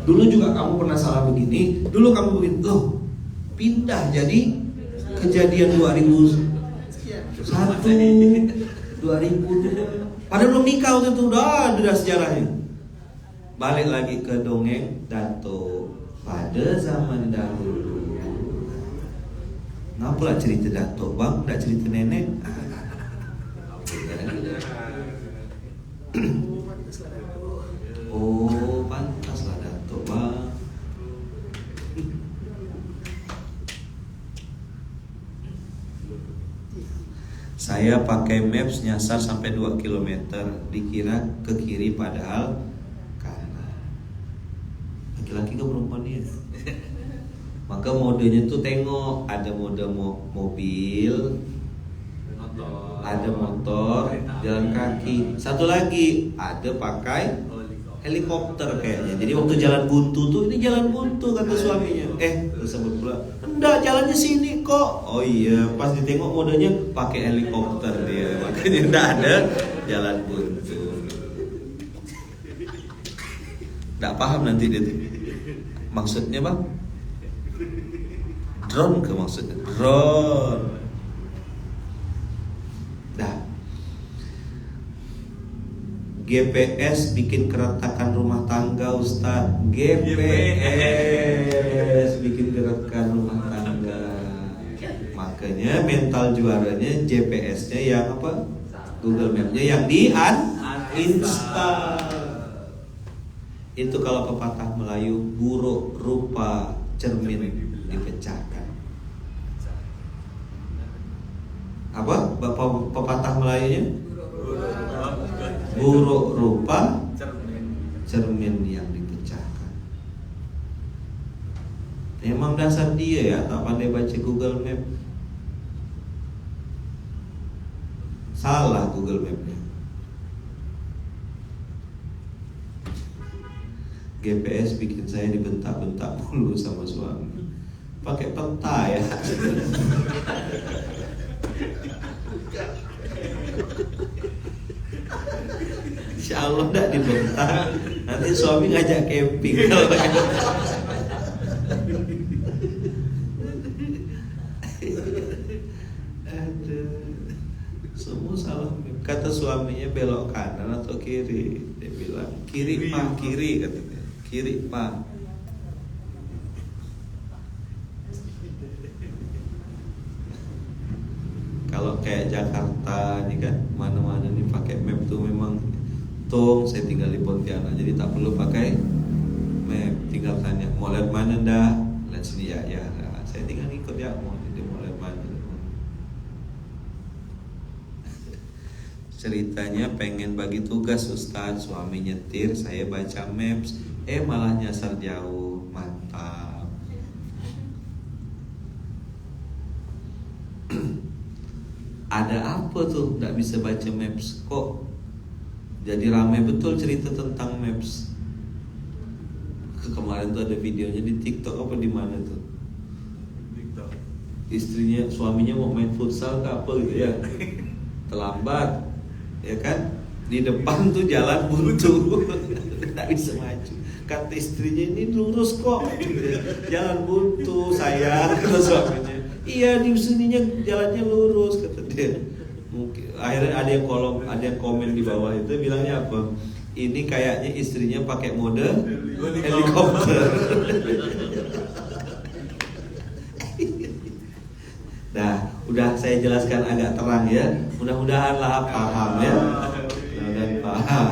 Dulu juga kamu pernah salah begini. Dulu kamu begini. Loh, pindah jadi kejadian 2001, 2000. Padahal belum nikah waktu itu udah ada sejarahnya. Balik lagi ke dongeng Dato. Pada zaman dahulu. Ngapa lah cerita Dato bang? Nggak cerita nenek? Oh, pantaslah Dato bang. Saya pakai maps nyasar sampai 2 km, dikira ke kiri padahal kanan. Laki-laki ke perempuan ya? Maka modenya tuh tengok, ada mode mobil, ada motor, jalan kaki. Satu lagi ada pakai helikopter kayaknya. Jadi waktu jalan buntu tuh, ini jalan buntu kata suaminya. Tersebut pula, enggak jalannya sini kok. Oh iya, pas ditengok modenya pakai helikopter dia. Makanya enggak ada jalan buntu. Enggak paham nanti dia tuh. Maksudnya bang? Drone ke maksudnya? Drone. Dah. GPS bikin keretakan rumah tangga Ustaz. GPS bikin keretakan rumah tangga. Makanya mental juaranya GPS-nya yang apa? Google Map-nya yang di-uninstall. Itu kalau pepatah Melayu, buruk rupa cermin dipecahkan. Apa pepatah Melayunya? Buruk rupa cermin yang dipecahkan. Emang dasar dia ya tak pandai baca Google Map. Salah Google Map-nya. GPS bikin saya dibentak-bentak mulu sama suami. Pakai peta ya. Insya Allah tidak dibentak. Nanti suami ngajak camping. Semua salah. Kata suaminya belok kanan atau kiri. Dia bilang kiri pak, kiri katanya. Kiri pak. Kalau kayak Jakarta nih kan, mana-mana nih pakai map tuh memang. Saya tinggal di Pontianak, jadi tak perlu pakai map. Tinggal tanya mau lihat mana dah, lihat sini ya. Nah, saya tinggal ikut ya, mau lihat mana. Ceritanya pengen bagi tugas Ustadz, suami nyetir, saya baca maps, malah nyasar jauh, mantap. Ada apa tuh nggak bisa baca maps? Kok jadi ramai betul cerita tentang maps? Kemarin tuh ada videonya di TikTok apa di mana tuh? TikTok. Istrinya, suaminya mau main futsal ke apa gitu ya? terlambat, ya kan? Di depan tuh jalan buntu, nggak bisa maju. Kata istrinya, ini lurus kok, jalan buntu sayang, kata suaminya. Iya, di sininya jalannya lurus, kata dia. Mungkin akhirnya ada yang komen di bawah itu bilangnya apa? Ini kayaknya istrinya pakai mode helikopter. Nah, udah saya jelaskan agak terang ya. Mudah-mudahan lah paham ya. Dan paham.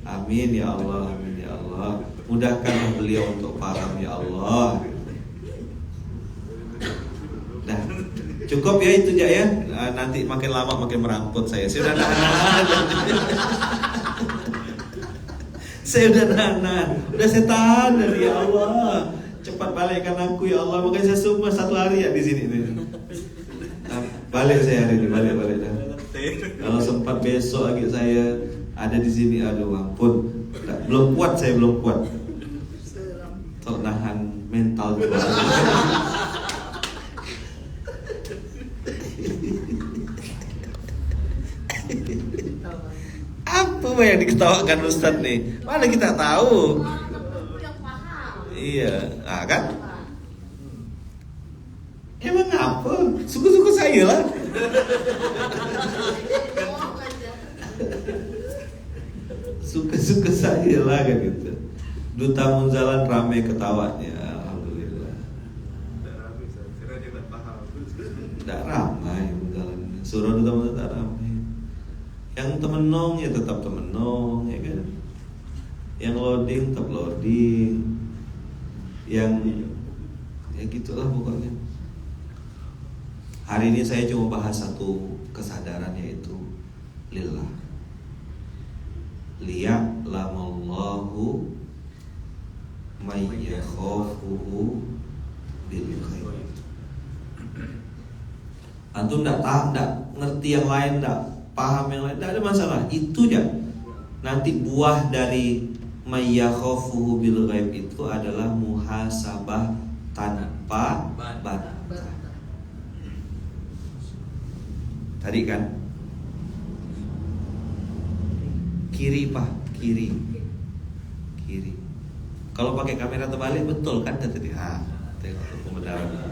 Amin ya Allah, amin ya Allah. Mudahkanlah beliau untuk paham ya Allah. Nah, cukup ya itu ya. Nanti makin lama makin meramput saya. Saya udah nahan. Saya udah nahan. Udah saya tahan dari ya Allah. Cepat balikkan aku ya Allah. Makanya saya semua 1 hari ya di sini nih. Balik saya hari ini, balik dah. Kalau sempat besok lagi saya ada di sini, aduh ampun, belum kuat. Kalau nahan mental juga. Apa yang diketawakan Ustadz nih? Mana kita tahu? Iya, kan? Emang apa? Suka-suka saya lah. Suka-suka saya lah kan gitu. Duta Munzalan ramai ketawanya, alhamdulillah. Tidak ramai Munzalan. Surah Duta Munzalan tak ramai. Yang temenong ya tetap temenong, ya kan? Yang loading tetap loading. Yang ya gitulah pokoknya. Hari ini saya cuma bahas satu kesadaran, yaitu lillah. Liya'lamallahu may yakhafuhu bil ghaib. Antum enggak ngerti yang lain, enggak paham yang lain, enggak ada masalah. Itu aja. Nanti buah dari may yakhafuhu bil ghaib itu adalah muhasabah tanpa bantah. Tadi kan kiri pak, kiri. Kalau pakai kamera terbalik betul kan tadi? Tengok pembenaran.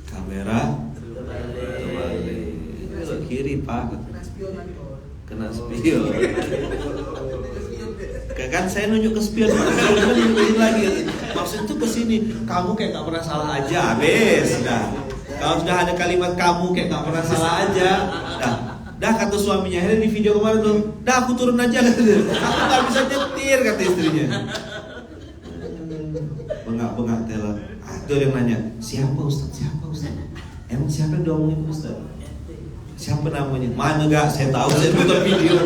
Kamera terbalik. Kiri pak. Kena spion. Kan saya nunjuk ke spion, nunjukin lagi. Maksud itu ke sini. Kamu kayak gak pernah salah aja, habis. Dah. Kalau sudah ada kalimat kamu kayak gak pernah salah aja, dah kata suaminya. Akhirnya di video kemarin tuh, dah aku turun aja kata dia. Aku gak bisa nyetir kata istrinya. Bengak-bengak teler. Itu yang nanya, siapa Ustaz? Emang siapa yang diomongin Ustaz? Siapa namanya? Mana gak? Saya tahu, saya nonton video.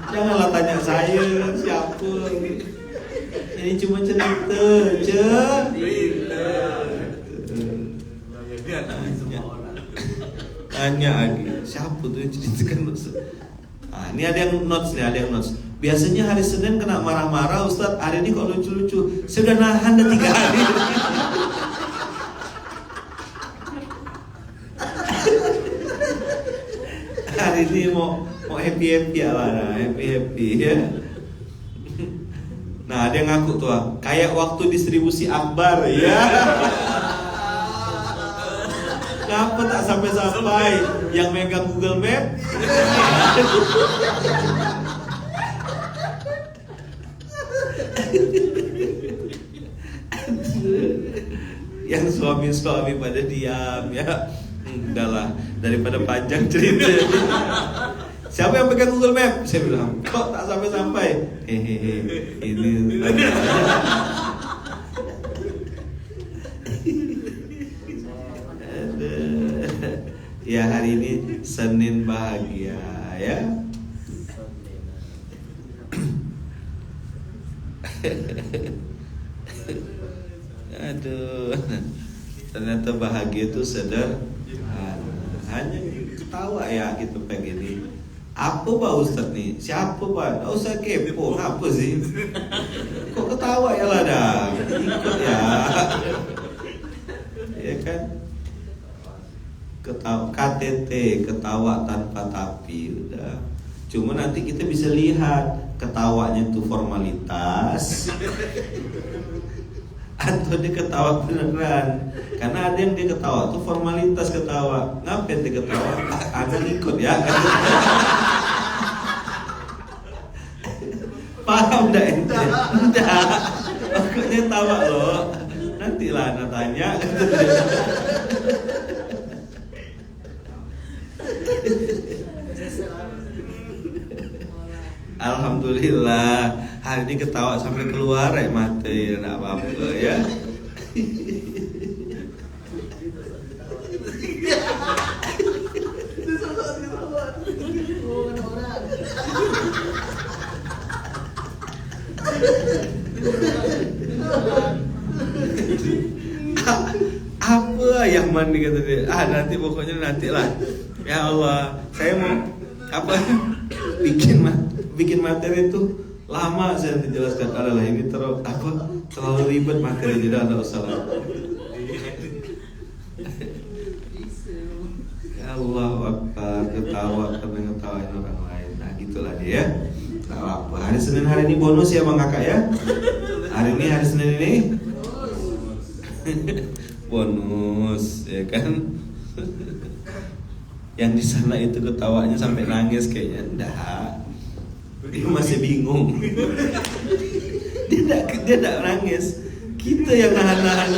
Janganlah tanya saya siapa. Ini cuma cerita. Tanya lagi, siapa tuh yang ceritakan Ustaz? Ini ada yang notes. Biasanya hari Senin kena marah-marah Ustaz, hari ini kok lucu-lucu. Saya udah nahan dah 3 hari. Hari ini mau happy lah, happy ya. Nah, ada yang ngaku tuh, kayak waktu distribusi akbar ya. Kenapa tak sampai yang megang Google Map? Yang suami pada diam ya. Udahlah, daripada panjang cerita. Siapa yang pegang Google Map? Saya bilang, kok tak sampai-sampai? Hehehe, ini. Ya, hari ini Senin bahagia ya. Aduh, ternyata bahagia itu hanya ketawa ya gitu pengen ini. Apa Pak Ustadz nih? Siapa Pak? Gak usah kepo, apa sih? Kok ketawa ya lah dah? Ikut ya. kan? Ketawa KTT, ketawa tanpa tapi udah. Cuma nanti kita bisa lihat ketawanya itu formalitas atau dia ketawa beneran. Karena ada yang dia ketawa tuh formalitas ketawa. Ngapain dia ketawa? Ada ikut ya. Paham enggak ente? Enggak. Pokoknya tawa loh. Nantilah anak tanya. Alhamdulillah hari ini ketawa sampai keluar mata ya, enggak apa-apa ya. Apa yang mandi kata dia? Nanti pokoknya nanti lah. Ya Allah, saya mau apa? Bikin materi itu lama saya nanti jelaskan. Adalah ini terlalu ribet materi jadi ada salah. Ya Allah Akbar, ketawa karena ngetawain orang lain. Nah gitulah dia. Tak apa. Hari Senin hari ini bonus ya Bang Kakak ya. Hari Senin ini bonus ya kan. Yang di sana itu ketawanya sampai nangis kayaknya. Enggak. Dia masih bingung. Dia enggak nangis. Kita yang nahan-nahan.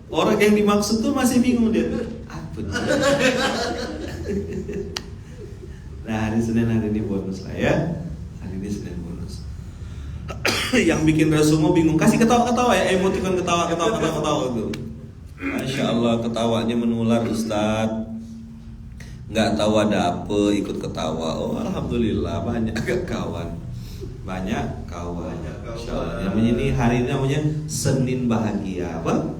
Orang yang dimaksud tuh masih bingung dia. Apa? Nah, hari Senin hari ini bonus lah ya. Hari ini Senin bonus. Yang bikin Rasulullah bingung. Kasih ketawa-ketawa ya, emoticon ketawa itu. Masya Allah ketawanya menular Ustadz. Nggak tahu ada apa ikut ketawa. Oh alhamdulillah banyak kawan. Masya Allah. Namanya ini hari ini namanya Senin bahagia. Apa?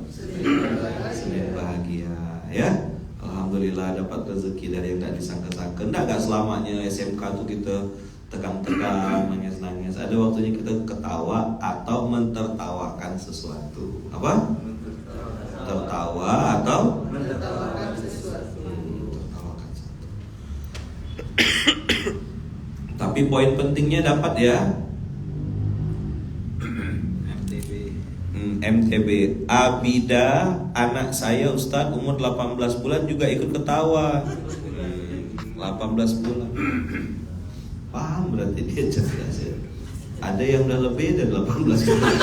Senin bahagia ya. Alhamdulillah dapat rezeki dari yang nggak disangka-sangka. Nggak selamanya SMK tuh kita tegang-tegang, nangis-nangis. Ada waktunya kita ketawa atau mentertawakan sesuatu. Apa? Tertawa atau mentertawakan sesuatu. Tapi poin pentingnya dapat ya. MTB. Abida, anak saya Ustadz umur 18 bulan juga ikut ketawa. 18 bulan. Paham berarti dia cerdas ya. Ada yang udah lebih dari 18 bulan.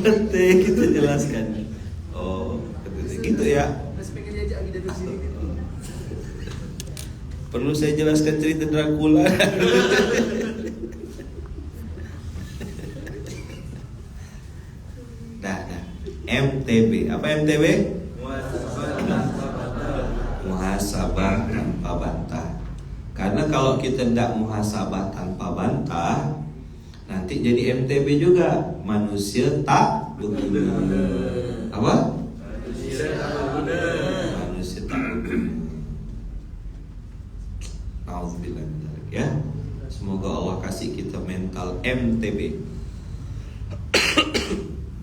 Penting kita jelaskan. Oh, gitu ya. Perlu saya jelaskan cerita Dracula. Nah. MTB. Apa MTB? Muhasabah tanpa bantah. Karena kalau kita tidak muhasabah tanpa bantah, nanti jadi MTB juga, manusia tak berguna. Apa? Manusia tak berguna. Alhamdulillah ya. Semoga Allah kasih kita mental MTB.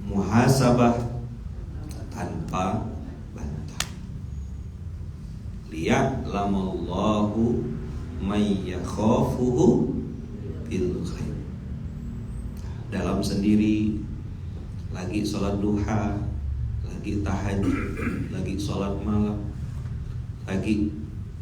Muhasabah tanpa bantah. Liya'lamallahu may yakhafuhu bil ghaib. Dalam sendiri, lagi sholat duha, lagi tahajud, lagi sholat malam, lagi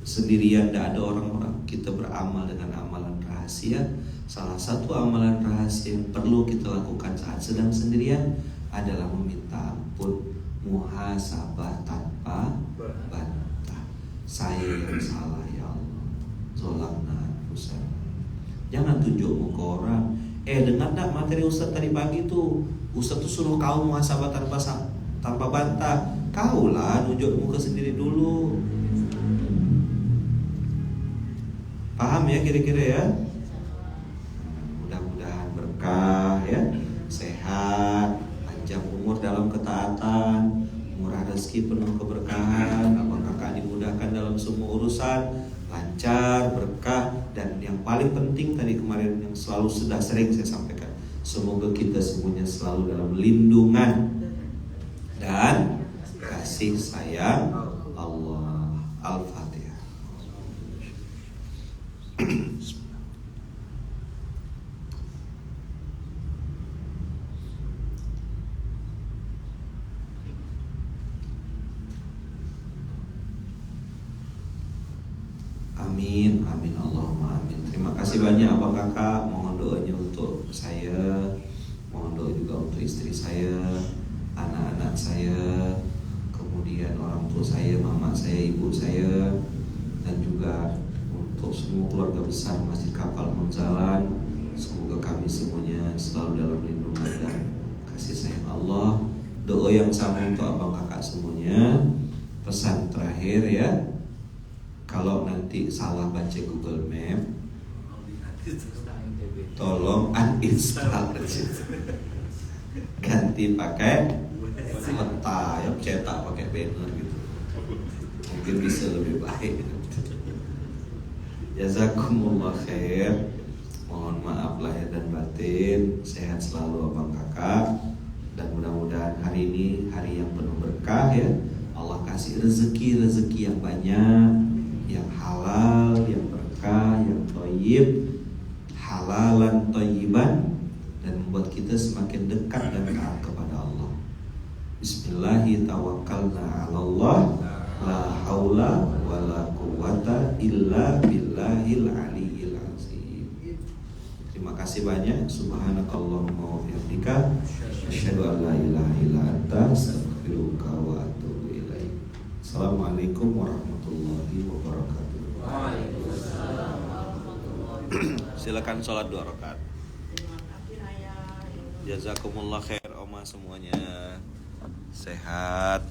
sendirian, tidak ada orang-orang, kita beramal dengan amalan rahasia. Salah satu amalan rahasia yang perlu kita lakukan saat sedang sendirian adalah meminta ampun, muhasabah tanpa bantah. Saya yang salah ya Allah, zolamna anfusana. Jangan tunjuk muka orang. Dengar tak materi Ustaz tadi pagi tuh? Ustaz tuh suruh kau muhasabah tanpa bantah. Kau lah nunjuk muka sendiri dulu. Paham ya kira-kira ya? Mudah-mudahan berkah ya, sehat, panjang umur dalam ketaatan, murah rezeki penuh keberkahan, abang kakak dimudahkan dalam semua urusan, lancar, berkah, Dan yang paling penting tadi kemarin yang selalu sudah sering saya sampaikan, semoga kita semuanya selalu dalam lindungan dan kasih sayang Allah. Al-Fatihah. Amin, amin, Allahumma amin. Terima kasih banyak Abang Kakak. Mohon doanya untuk saya, mohon doa juga untuk istri saya, anak-anak saya, kemudian orang tua saya, mama saya, ibu saya, dan juga untuk semua keluarga besar Masjid Kapal Munzalan. Semoga kami semuanya selalu dalam lindungan dan kasih sayang Allah. Doa yang sama untuk Abang Kakak semuanya. Pesan terakhir ya, kalau nanti salah baca Google Map, tolong uninstall aja. Ganti pakai peta, ya cetak pakai banner gitu. Mungkin bisa lebih baik. Jazakumullah khair. Mohon maaf lahir dan batin. Sehat selalu Abang Kakak. Dan mudah-mudahan hari ini hari yang penuh berkah ya. Allah kasih rezeki yang banyak, yang halal, yang berkah, yang thayyib, halalan thayyiban, dan membuat kita semakin dekat dan taat kepada Allah. Bismillahirrahmanirrahim. Tawakkalna 'alallah, la haula wala quwwata illa billahil aliyyil azim. Terima kasih banyak. Subhanakallahumma wa bihamdika, asyhadu an la ilaha illa anta, astaghfiruka wa atubu ilaik. Assalamualaikum warahmatullahi wabarakatuh. Waalaikumsalam warahmatullahi wabarakatuh. Silakan sholat 2 rakaat. Terima kasih ayah. Jazakumullah khair Oma semuanya. Sehat.